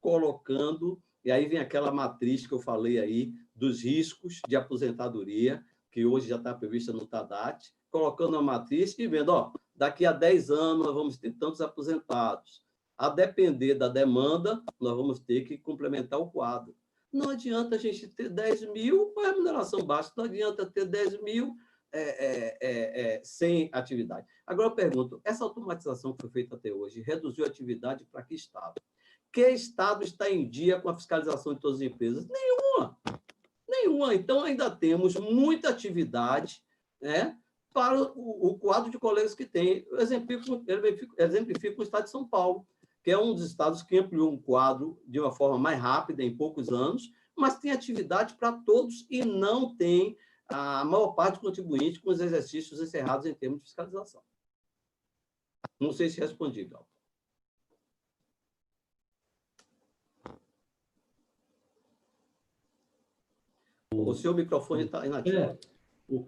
[SPEAKER 2] colocando, e aí vem aquela matriz que eu falei aí, dos riscos de aposentadoria, que hoje já está prevista no TADAT, colocando a matriz e vendo, daqui a 10 anos nós vamos ter tantos aposentados. A depender da demanda, nós vamos ter que complementar o quadro. Não adianta a gente ter 10 mil com a remuneração baixa, não adianta ter 10 mil sem atividade. Agora eu pergunto, essa automatização que foi feita até hoje reduziu a atividade para que estado? Que estado está em dia com a fiscalização de todas as empresas? Nenhuma. Nenhuma. Então, ainda temos muita atividade, né, para o quadro de colegas que tem. Eu exemplifico o estado de São Paulo, que é um dos estados que ampliou um quadro de uma forma mais rápida, em poucos anos, mas tem atividade para todos e não tem a maior parte dos contribuintes com os exercícios encerrados em termos de fiscalização. Não sei se respondi, Glauco. O seu microfone está inativo.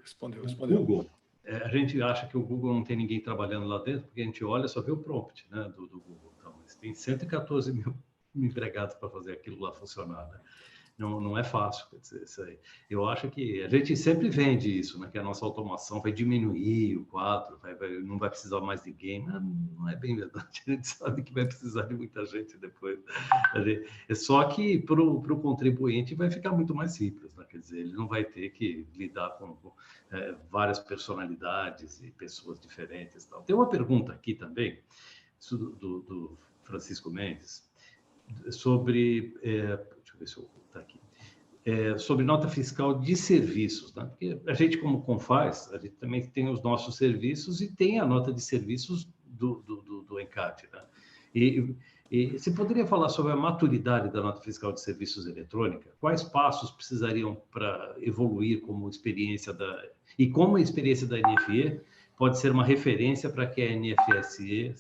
[SPEAKER 3] Respondeu.
[SPEAKER 1] Google. A gente acha que o Google não tem ninguém trabalhando lá dentro, porque a gente olha só vê o prompt, né, do Google. Então, mas tem 114 mil empregados para fazer aquilo lá funcionar, né? Não é fácil, quer dizer, isso aí. Eu acho que a gente sempre vende isso, né? Que a nossa automação vai diminuir o quadro, não vai precisar mais de ninguém. Não é bem verdade, a gente sabe que vai precisar de muita gente depois. Só que para o contribuinte vai ficar muito mais simples, né? Quer dizer, ele não vai ter que lidar com várias personalidades e pessoas diferentes. Tal. Tem uma pergunta aqui também, do Francisco Mendes, sobre... deixa eu ver se eu está aqui. Sobre nota fiscal de serviços, né? Porque a gente, como Confaz, a gente também tem os nossos serviços e tem a nota de serviços do ENCAD, né? E você poderia falar sobre a maturidade da nota fiscal de serviços eletrônica? Quais passos precisariam para evoluir como experiência e como a experiência da NFE pode ser uma referência para que a NFSE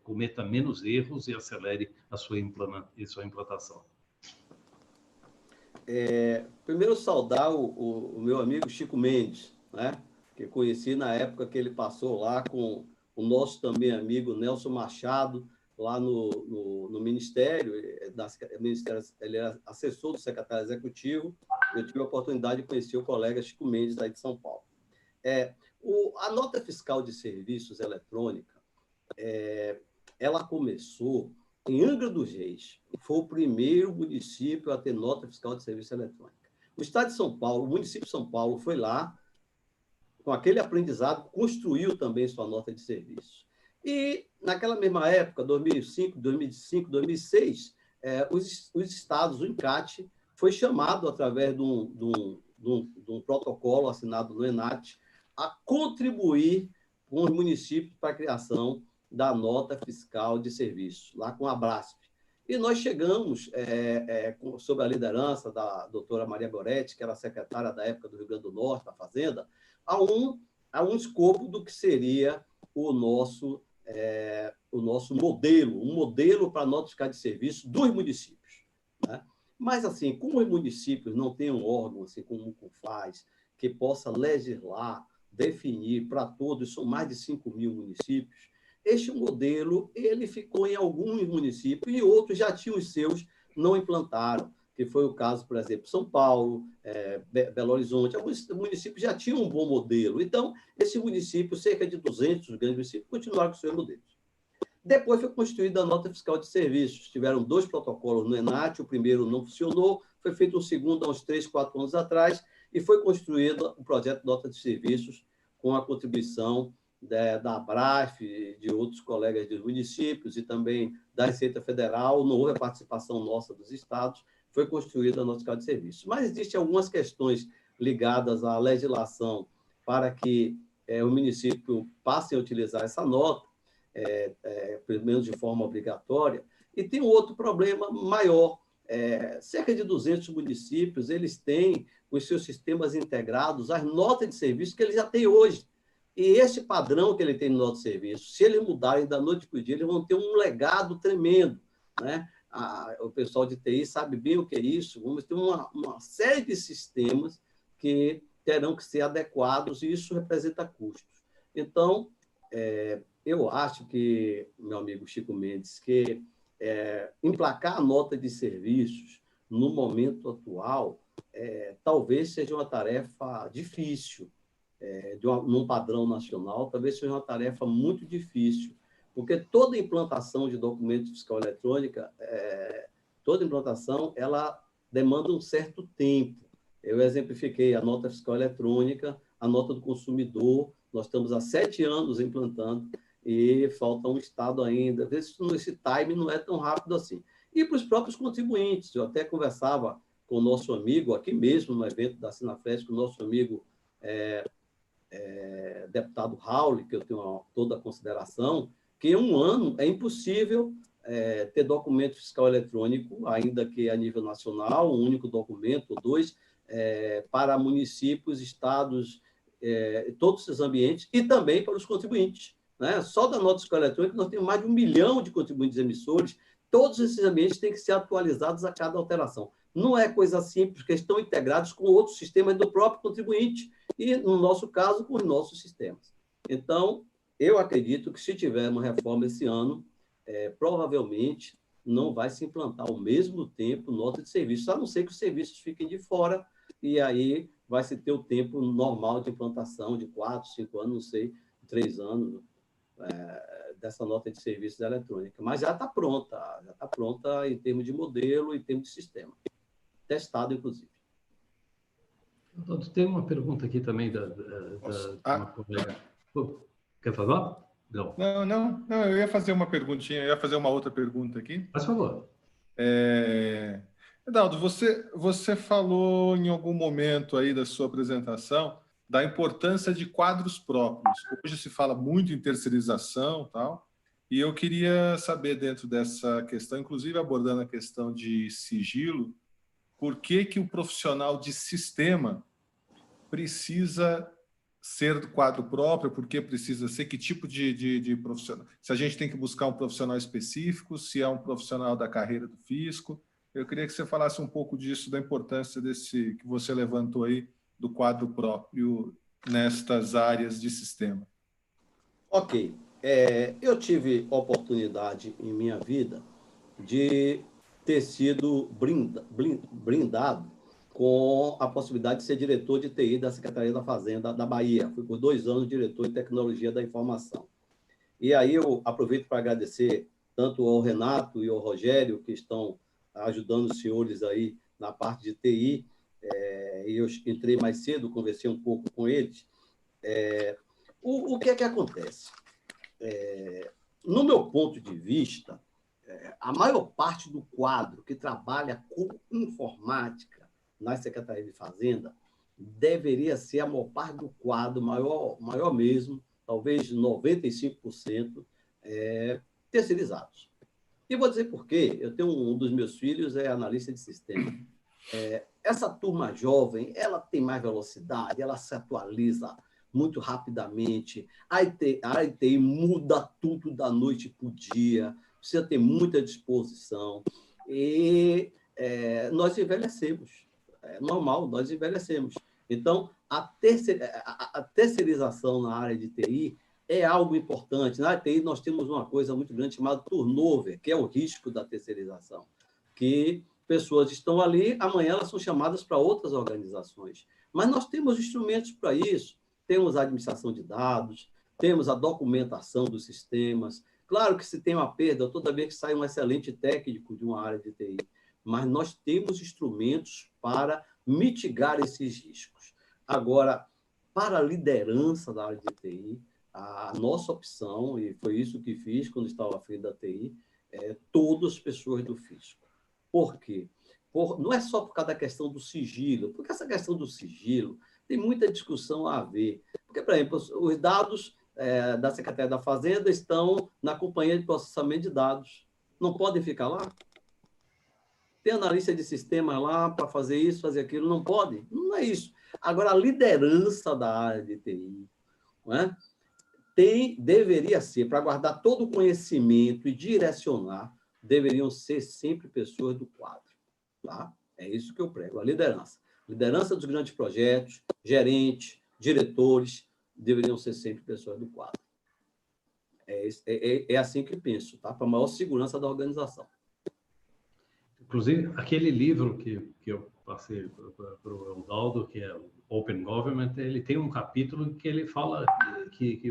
[SPEAKER 1] cometa menos erros e acelere a sua implantação?
[SPEAKER 2] Primeiro, saudar o meu amigo Chico Mendes, né? Que conheci na época que ele passou lá com o nosso também amigo Nelson Machado, lá no Ministério, ele era assessor do secretário executivo. Eu tive a oportunidade de conhecer o colega Chico Mendes, aí de São Paulo. A nota fiscal de serviços eletrônica, ela começou em Angra dos Reis. Foi o primeiro município a ter nota fiscal de serviço eletrônica. O Estado de São Paulo, o município de São Paulo, foi lá, com aquele aprendizado, construiu também sua nota de serviço. E, naquela mesma época, 2005, 2006, os estados, o INCAT, foi chamado, através de um protocolo assinado no ENAT, a contribuir com os municípios para a criação da nota fiscal de serviços, lá com a Brasp. E nós chegamos, sob a liderança da doutora Maria Goretti, que era secretária da época do Rio Grande do Norte, da Fazenda, a um escopo do que seria o nosso modelo, um modelo para a nota fiscal de serviços dos municípios, né? Mas, assim, como os municípios não têm um órgão, assim como o CONFAZ, que possa legislar, definir para todos, são mais de 5.000 municípios, este modelo ele ficou em alguns municípios e outros já tinham os seus, não implantaram, que foi o caso, por exemplo, São Paulo, Belo Horizonte. Alguns municípios já tinham um bom modelo. Então, esses municípios, cerca de 200 grandes municípios, continuaram com seus modelos. Depois foi construída a nota fiscal de serviços. Tiveram 2 protocolos no ENAT, o primeiro não funcionou, foi feito um segundo há uns 3, 4 anos atrás, e foi construído o projeto de nota de serviços com a contribuição da ABRAF, de outros colegas dos municípios e também da Receita Federal. Não houve a participação nossa dos estados, foi construída a nota fiscal de serviços. Mas existem algumas questões ligadas à legislação para que o município passe a utilizar essa nota, pelo menos de forma obrigatória. E tem um outro problema maior. Cerca de 200 municípios, eles têm os seus sistemas integrados, as notas de serviço que eles já têm hoje. E esse padrão que ele tem no nota de serviço, se eles mudarem da noite para o dia, eles vão ter um legado tremendo, né? O pessoal de TI sabe bem o que é isso. Vamos ter uma série de sistemas que terão que ser adequados, e isso representa custos. Então, eu acho que, meu amigo Chico Mendes, que emplacar a nota de serviços no momento atual talvez seja uma tarefa difícil, num padrão nacional, talvez seja uma tarefa muito difícil, porque toda implantação de documento fiscal eletrônica, toda implantação, ela demanda um certo tempo. Eu exemplifiquei a nota fiscal eletrônica, a nota do consumidor, nós estamos há 7 anos implantando e falta um estado ainda. Às vezes, esse time não é tão rápido assim. E para os próprios contribuintes, eu até conversava com o nosso amigo, aqui mesmo no evento da Sinafresco, com o nosso amigo deputado Raul, que eu tenho toda a consideração, que em um ano é impossível ter documento fiscal eletrônico, ainda que a nível nacional, um único documento, ou 2, para municípios, estados, todos esses ambientes, e também para os contribuintes, né? Só da nota fiscal eletrônica nós temos mais de 1 milhão de contribuintes emissores, todos esses ambientes têm que ser atualizados a cada alteração. Não é coisa simples, porque estão integrados com outros sistemas do próprio contribuinte, e, no nosso caso, com os nossos sistemas. Então, eu acredito que, se tiver uma reforma esse ano, provavelmente não vai se implantar ao mesmo tempo nota de serviços, a não ser que os serviços fiquem de fora, e aí vai se ter o tempo normal de implantação de 4, 5 anos, não sei, 3 anos, dessa nota de serviços eletrônica. Mas já está pronta em termos de modelo e em termos de sistema. Testado, inclusive.
[SPEAKER 1] Tem uma pergunta aqui também da uma colega. Quer falar?
[SPEAKER 3] Não, eu ia fazer uma perguntinha, eu ia fazer uma outra pergunta aqui.
[SPEAKER 1] Faz favor.
[SPEAKER 3] Edaldo, você falou em algum momento aí da sua apresentação da importância de quadros próprios. Hoje se fala muito em terceirização, tal, E eu queria saber, dentro dessa questão, inclusive abordando a questão de sigilo, por que que o profissional de sistema precisa ser do quadro próprio, por que precisa ser, que tipo de profissional. Se a gente tem que buscar um profissional específico, se é um profissional da carreira do fisco. Eu queria que você falasse um pouco disso, da importância desse que você levantou aí, do quadro próprio nestas áreas de sistema.
[SPEAKER 2] Ok. Eu tive oportunidade em minha vida de ter sido brindado com a possibilidade de ser diretor de TI da Secretaria da Fazenda da Bahia. Fui por 2 anos diretor de Tecnologia da Informação. E aí eu aproveito para agradecer tanto ao Renato e ao Rogério, que estão ajudando os senhores aí na parte de TI. E eu entrei mais cedo, conversei um pouco com eles. O que é que acontece? No meu ponto de vista, a maior parte do quadro que trabalha com informática na Secretaria de Fazenda deveria ser a maior parte do quadro, maior mesmo, talvez 95%, terceirizados. E vou dizer por quê. Eu tenho um dos meus filhos é analista de sistema. Essa turma jovem, ela tem mais velocidade, ela se atualiza muito rapidamente. A ITI muda tudo da noite para o dia, precisa ter muita disposição. E nós envelhecemos. É normal, nós envelhecemos. Então, a terceirização na área de TI é algo importante. Na TI, nós temos uma coisa muito grande chamada turnover, que é o risco da terceirização, que pessoas estão ali, amanhã elas são chamadas para outras organizações. Mas nós temos instrumentos para isso. Temos a administração de dados, temos a documentação dos sistemas. Claro que se tem uma perda, toda vez que sai um excelente técnico de uma área de TI, mas nós temos instrumentos para mitigar esses riscos. Agora, para a liderança da área de TI, a nossa opção, e foi isso que fiz quando estava à frente da TI, todas as pessoas do fisco. Por quê? Não é só por causa da questão do sigilo, porque essa questão do sigilo tem muita discussão a haver. Porque, por exemplo, os dados da Secretaria da Fazenda estão na Companhia de Processamento de Dados. Não podem ficar lá? Tem analista de sistema lá para fazer isso, fazer aquilo? Não pode? Não é isso. Agora, a liderança da área de TI, não é? Deveria ser, para guardar todo o conhecimento e direcionar, deveriam ser sempre pessoas do quadro. Tá? É isso que eu prego, a liderança. Liderança dos grandes projetos, gerentes, diretores, deveriam ser sempre pessoas do quadro. É assim que penso, tá? Para a maior segurança da organização.
[SPEAKER 1] Inclusive, aquele livro que eu passei para o Eudaldo, que é Open Government, ele tem um capítulo que ele fala que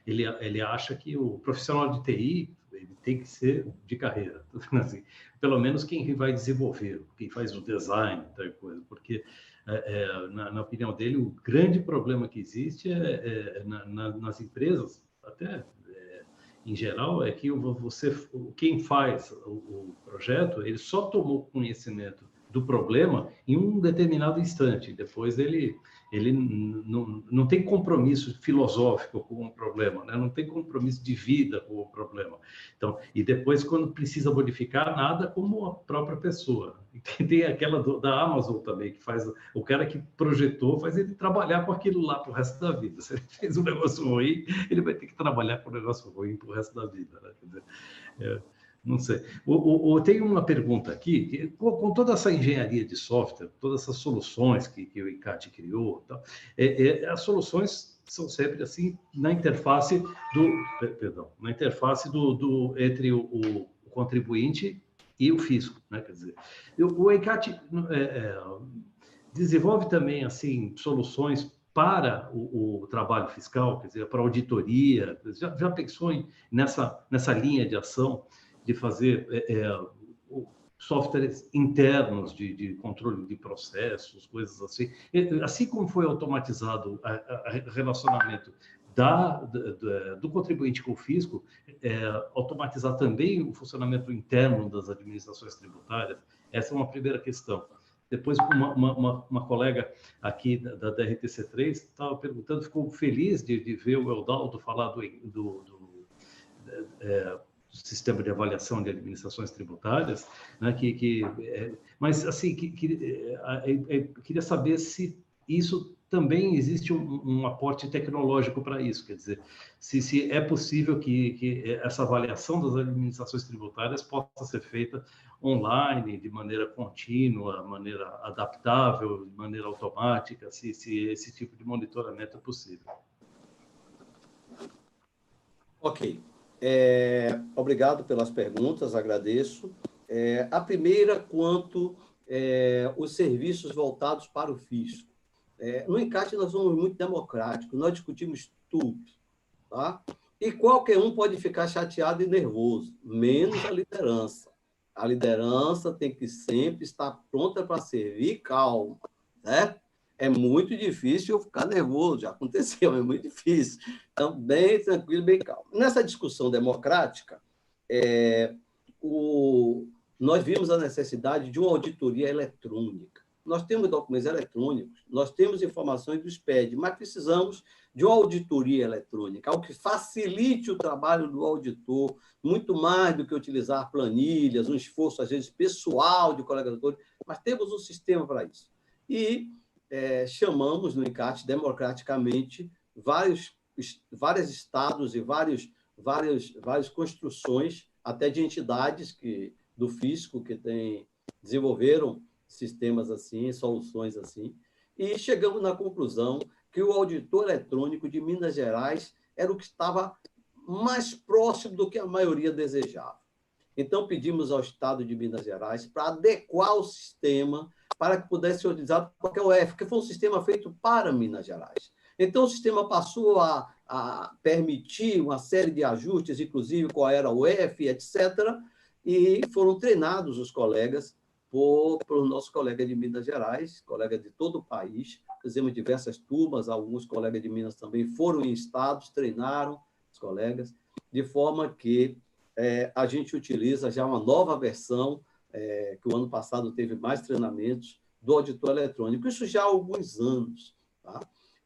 [SPEAKER 1] ele acha que o profissional de TI ele tem que ser de carreira, assim, pelo menos quem vai desenvolver, quem faz o design, tal coisa, porque na opinião dele o grande problema que existe nas empresas, até em geral, é que quem faz o projeto, ele só tomou conhecimento do problema em um determinado instante. Depois ele não tem compromisso filosófico com o problema, né? Não tem compromisso de vida com o problema. Então, e depois, quando precisa modificar, nada como a própria pessoa. E tem aquela da Amazon também, que faz o cara que projetou, faz ele trabalhar com aquilo lá para o resto da vida. Se ele fez um negócio ruim, ele vai ter que trabalhar com o negócio ruim para o resto da vida, né? Quer dizer, não sei. Tem uma pergunta aqui, que, com toda essa engenharia de software, todas essas soluções que o ICAT criou, tal, as soluções são sempre assim na interface entre o contribuinte e o fisco, né? Quer dizer, o ICAT desenvolve também assim soluções para o trabalho fiscal, quer dizer, para auditoria. Já pensou nessa linha de ação de fazer softwares internos de controle de processos, coisas assim. Assim como foi automatizado o relacionamento do contribuinte com o fisco, automatizar também o funcionamento interno das administrações tributárias. Essa é uma primeira questão. Depois, uma colega aqui da DRTC3 estava perguntando, ficou feliz de ver o Eudaldo falar sistema de avaliação de administrações tributárias, né, mas assim, queria saber se isso também existe um aporte tecnológico para isso, quer dizer, se é possível que essa avaliação das administrações tributárias possa ser feita online, de maneira contínua, de maneira adaptável, de maneira automática, se esse tipo de monitoramento é possível.
[SPEAKER 2] Ok. Obrigado pelas perguntas, agradeço. A primeira, quanto os serviços voltados para o fisco. No encaixe, nós somos muito democráticos, nós discutimos tudo, tá? E qualquer um pode ficar chateado e nervoso, menos a liderança. A liderança tem que sempre estar pronta para servir calma, certo? É muito difícil eu ficar nervoso, já aconteceu, é muito difícil. Então, bem tranquilo, bem calmo. Nessa discussão democrática, nós vimos a necessidade de uma auditoria eletrônica. Nós temos documentos eletrônicos, nós temos informações do SPED, mas precisamos de uma auditoria eletrônica, algo que facilite o trabalho do auditor, muito mais do que utilizar planilhas, um esforço, às vezes, pessoal de colegas auditores, mas temos um sistema para isso. E chamamos no encaixe democraticamente vários estados e várias construções, até de entidades do fisco que desenvolveram sistemas assim, soluções assim, e chegamos na conclusão que o auditor eletrônico de Minas Gerais era o que estava mais próximo do que a maioria desejava. Então, pedimos ao Estado de Minas Gerais para adequar o sistema para que pudesse ser utilizado por qualquer UF, porque foi um sistema feito para Minas Gerais. Então, o sistema passou a permitir uma série de ajustes, inclusive qual era o UF, etc., e foram treinados os colegas por nosso colega de Minas Gerais, colega de todo o país. Fizemos diversas turmas, alguns colegas de Minas também foram em estados, treinaram os colegas, de forma que a gente utiliza já uma nova versão, que o ano passado teve mais treinamentos, do auditor eletrônico. Isso já há alguns anos. Tá?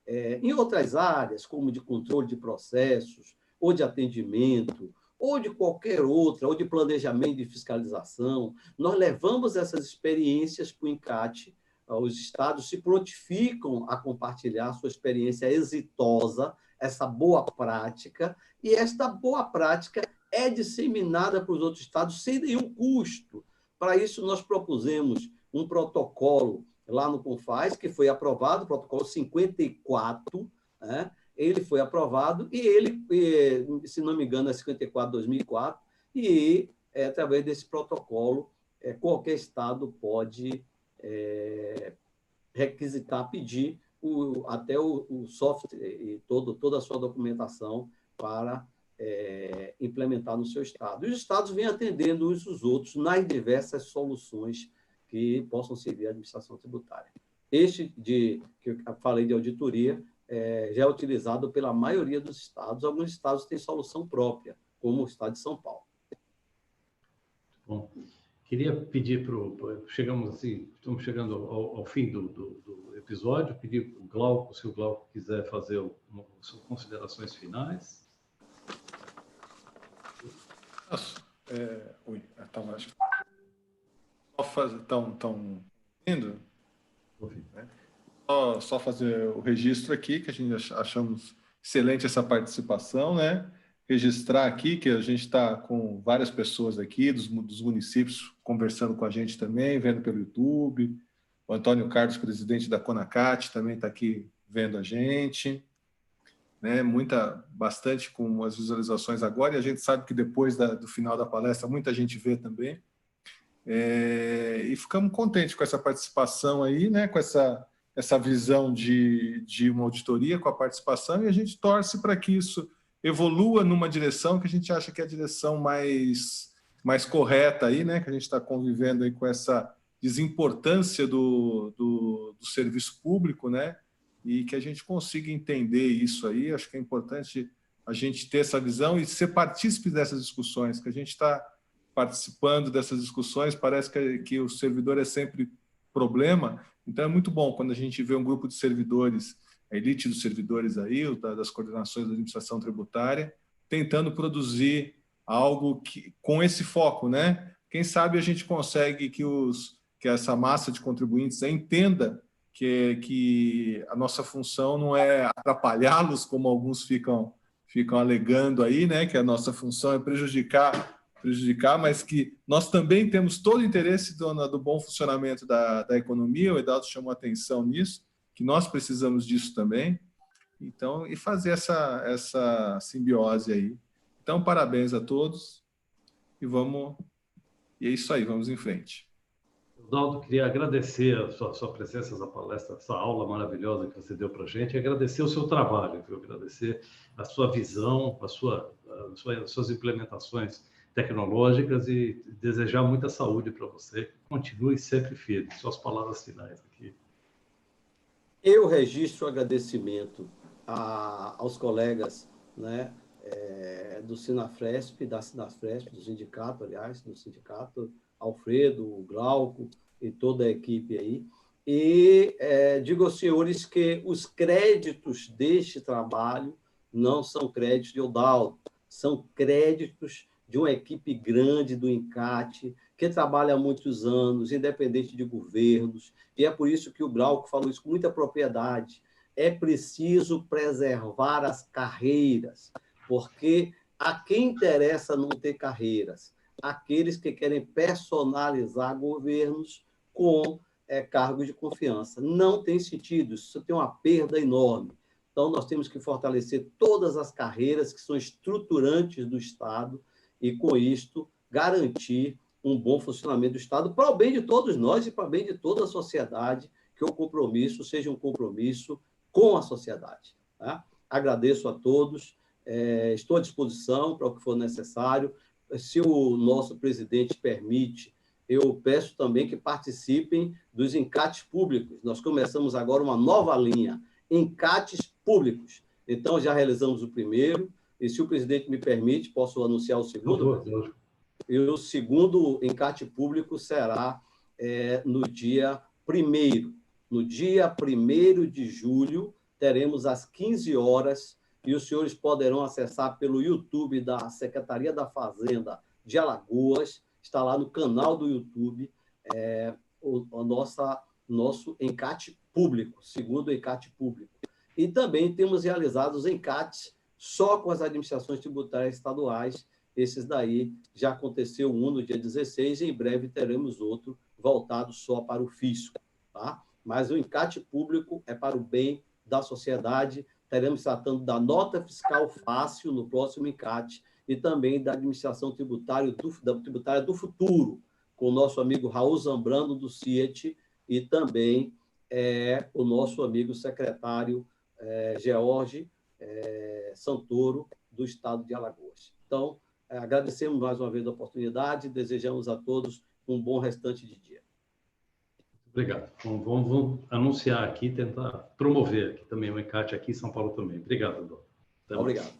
[SPEAKER 2] Em outras áreas, como de controle de processos, ou de atendimento, ou de qualquer outra, ou de planejamento de fiscalização, nós levamos essas experiências para o encate. Os estados se prontificam a compartilhar sua experiência exitosa, essa boa prática, e esta boa prática é disseminada para os outros estados sem nenhum custo. Para isso, nós propusemos um protocolo lá no CONFAS, que foi aprovado, o protocolo 54, né? Ele foi aprovado, e ele, se não me engano, é 54/2004, e através desse protocolo, qualquer estado pode requisitar, pedir até o software e toda a sua documentação para implementar no seu estado. E os estados vêm atendendo uns os outros nas diversas soluções que possam servir à administração tributária. Este que eu falei de auditoria já é utilizado pela maioria dos estados. Alguns estados têm solução própria, como o estado de São Paulo.
[SPEAKER 1] Bom, queria pedir estamos chegando ao fim do episódio, pedir para o Glauco, se o Glauco quiser fazer suas considerações finais.
[SPEAKER 3] Estão indo? Só fazer o registro aqui, que a gente achamos excelente essa participação, né? Registrar aqui que a gente está com várias pessoas aqui dos municípios conversando com a gente também, vendo pelo YouTube. O Antônio Carlos, presidente da CONACAT, também está aqui vendo a gente, né? Bastante com as visualizações agora, e a gente sabe que depois do final da palestra muita gente vê também. E ficamos contentes com essa participação aí, né? Com essa visão de uma auditoria, com a participação, e a gente torce para que isso evolua numa direção que a gente acha que é a direção mais correta aí, né? Que a gente está convivendo aí com essa desimportância do serviço público, né? E que a gente consiga entender isso aí. Acho que é importante a gente ter essa visão e ser partícipe dessas discussões, que a gente está participando dessas discussões, parece que o servidor é sempre problema. Então é muito bom quando a gente vê um grupo de servidores, a elite dos servidores aí, das coordenações da administração tributária, tentando produzir algo com esse foco, né? Quem sabe a gente consegue que essa massa de contribuintes entenda que a nossa função não é atrapalhá-los, como alguns ficam alegando aí, né? Que a nossa função é prejudicar, mas que nós também temos todo o interesse do bom funcionamento da economia. O Edaldo chamou atenção nisso, que nós precisamos disso também. Então, e fazer essa simbiose aí. Então, parabéns a todos e é isso aí, vamos em frente.
[SPEAKER 1] Edaldo, queria agradecer a sua presença nessa palestra, essa aula maravilhosa que você deu para a gente, e agradecer o seu trabalho, viu? Agradecer a sua visão, as suas implementações tecnológicas e desejar muita saúde para você. Continue sempre firme. Suas palavras finais aqui.
[SPEAKER 2] Eu registro o agradecimento aos colegas, né, do Sinafresp, da Sinafresp, do sindicato, aliás, do sindicato, Alfredo, o Glauco e toda a equipe aí. E digo aos senhores que os créditos deste trabalho não são créditos de Edaldo, são créditos de uma equipe grande do INCAT, que trabalha há muitos anos, independente de governos, e é por isso que o Glauco falou isso com muita propriedade. É preciso preservar as carreiras, porque a quem interessa não ter carreiras? Aqueles que querem personalizar governos com cargos de confiança. Não tem sentido, isso tem uma perda enorme. Então, nós temos que fortalecer todas as carreiras que são estruturantes do Estado e, com isto, garantir um bom funcionamento do Estado para o bem de todos nós e para o bem de toda a sociedade, que o compromisso seja um compromisso com a sociedade. Tá? Agradeço a todos, estou à disposição para o que for necessário. Se o nosso presidente permite, eu peço também que participem dos encates públicos. Nós começamos agora uma nova linha, encates públicos. Então, já realizamos o primeiro, e se o presidente me permite, posso anunciar o segundo? E o segundo encate público será no dia 1º. No dia 1º de julho, teremos às 15 horas, e os senhores poderão acessar pelo YouTube da Secretaria da Fazenda de Alagoas, está lá no canal do YouTube, nosso encate público, segundo encate público. E também temos realizado os encates só com as administrações tributárias estaduais. Esses daí já aconteceu um no dia 16 e em breve teremos outro voltado só para o fisco. Tá? Mas o encate público é para o bem da sociedade. Teremos tratando da nota fiscal fácil no próximo encate e também da administração tributária do futuro, com o nosso amigo Raul Zambrano, do CIET, e também o nosso amigo secretário George Santoro, do Estado de Alagoas. Então, agradecemos mais uma vez a oportunidade e desejamos a todos um bom restante de dia.
[SPEAKER 1] Obrigado. Vamos anunciar aqui, tentar promover aqui também o encate aqui em São Paulo também. Obrigado, doutor.
[SPEAKER 2] Obrigado.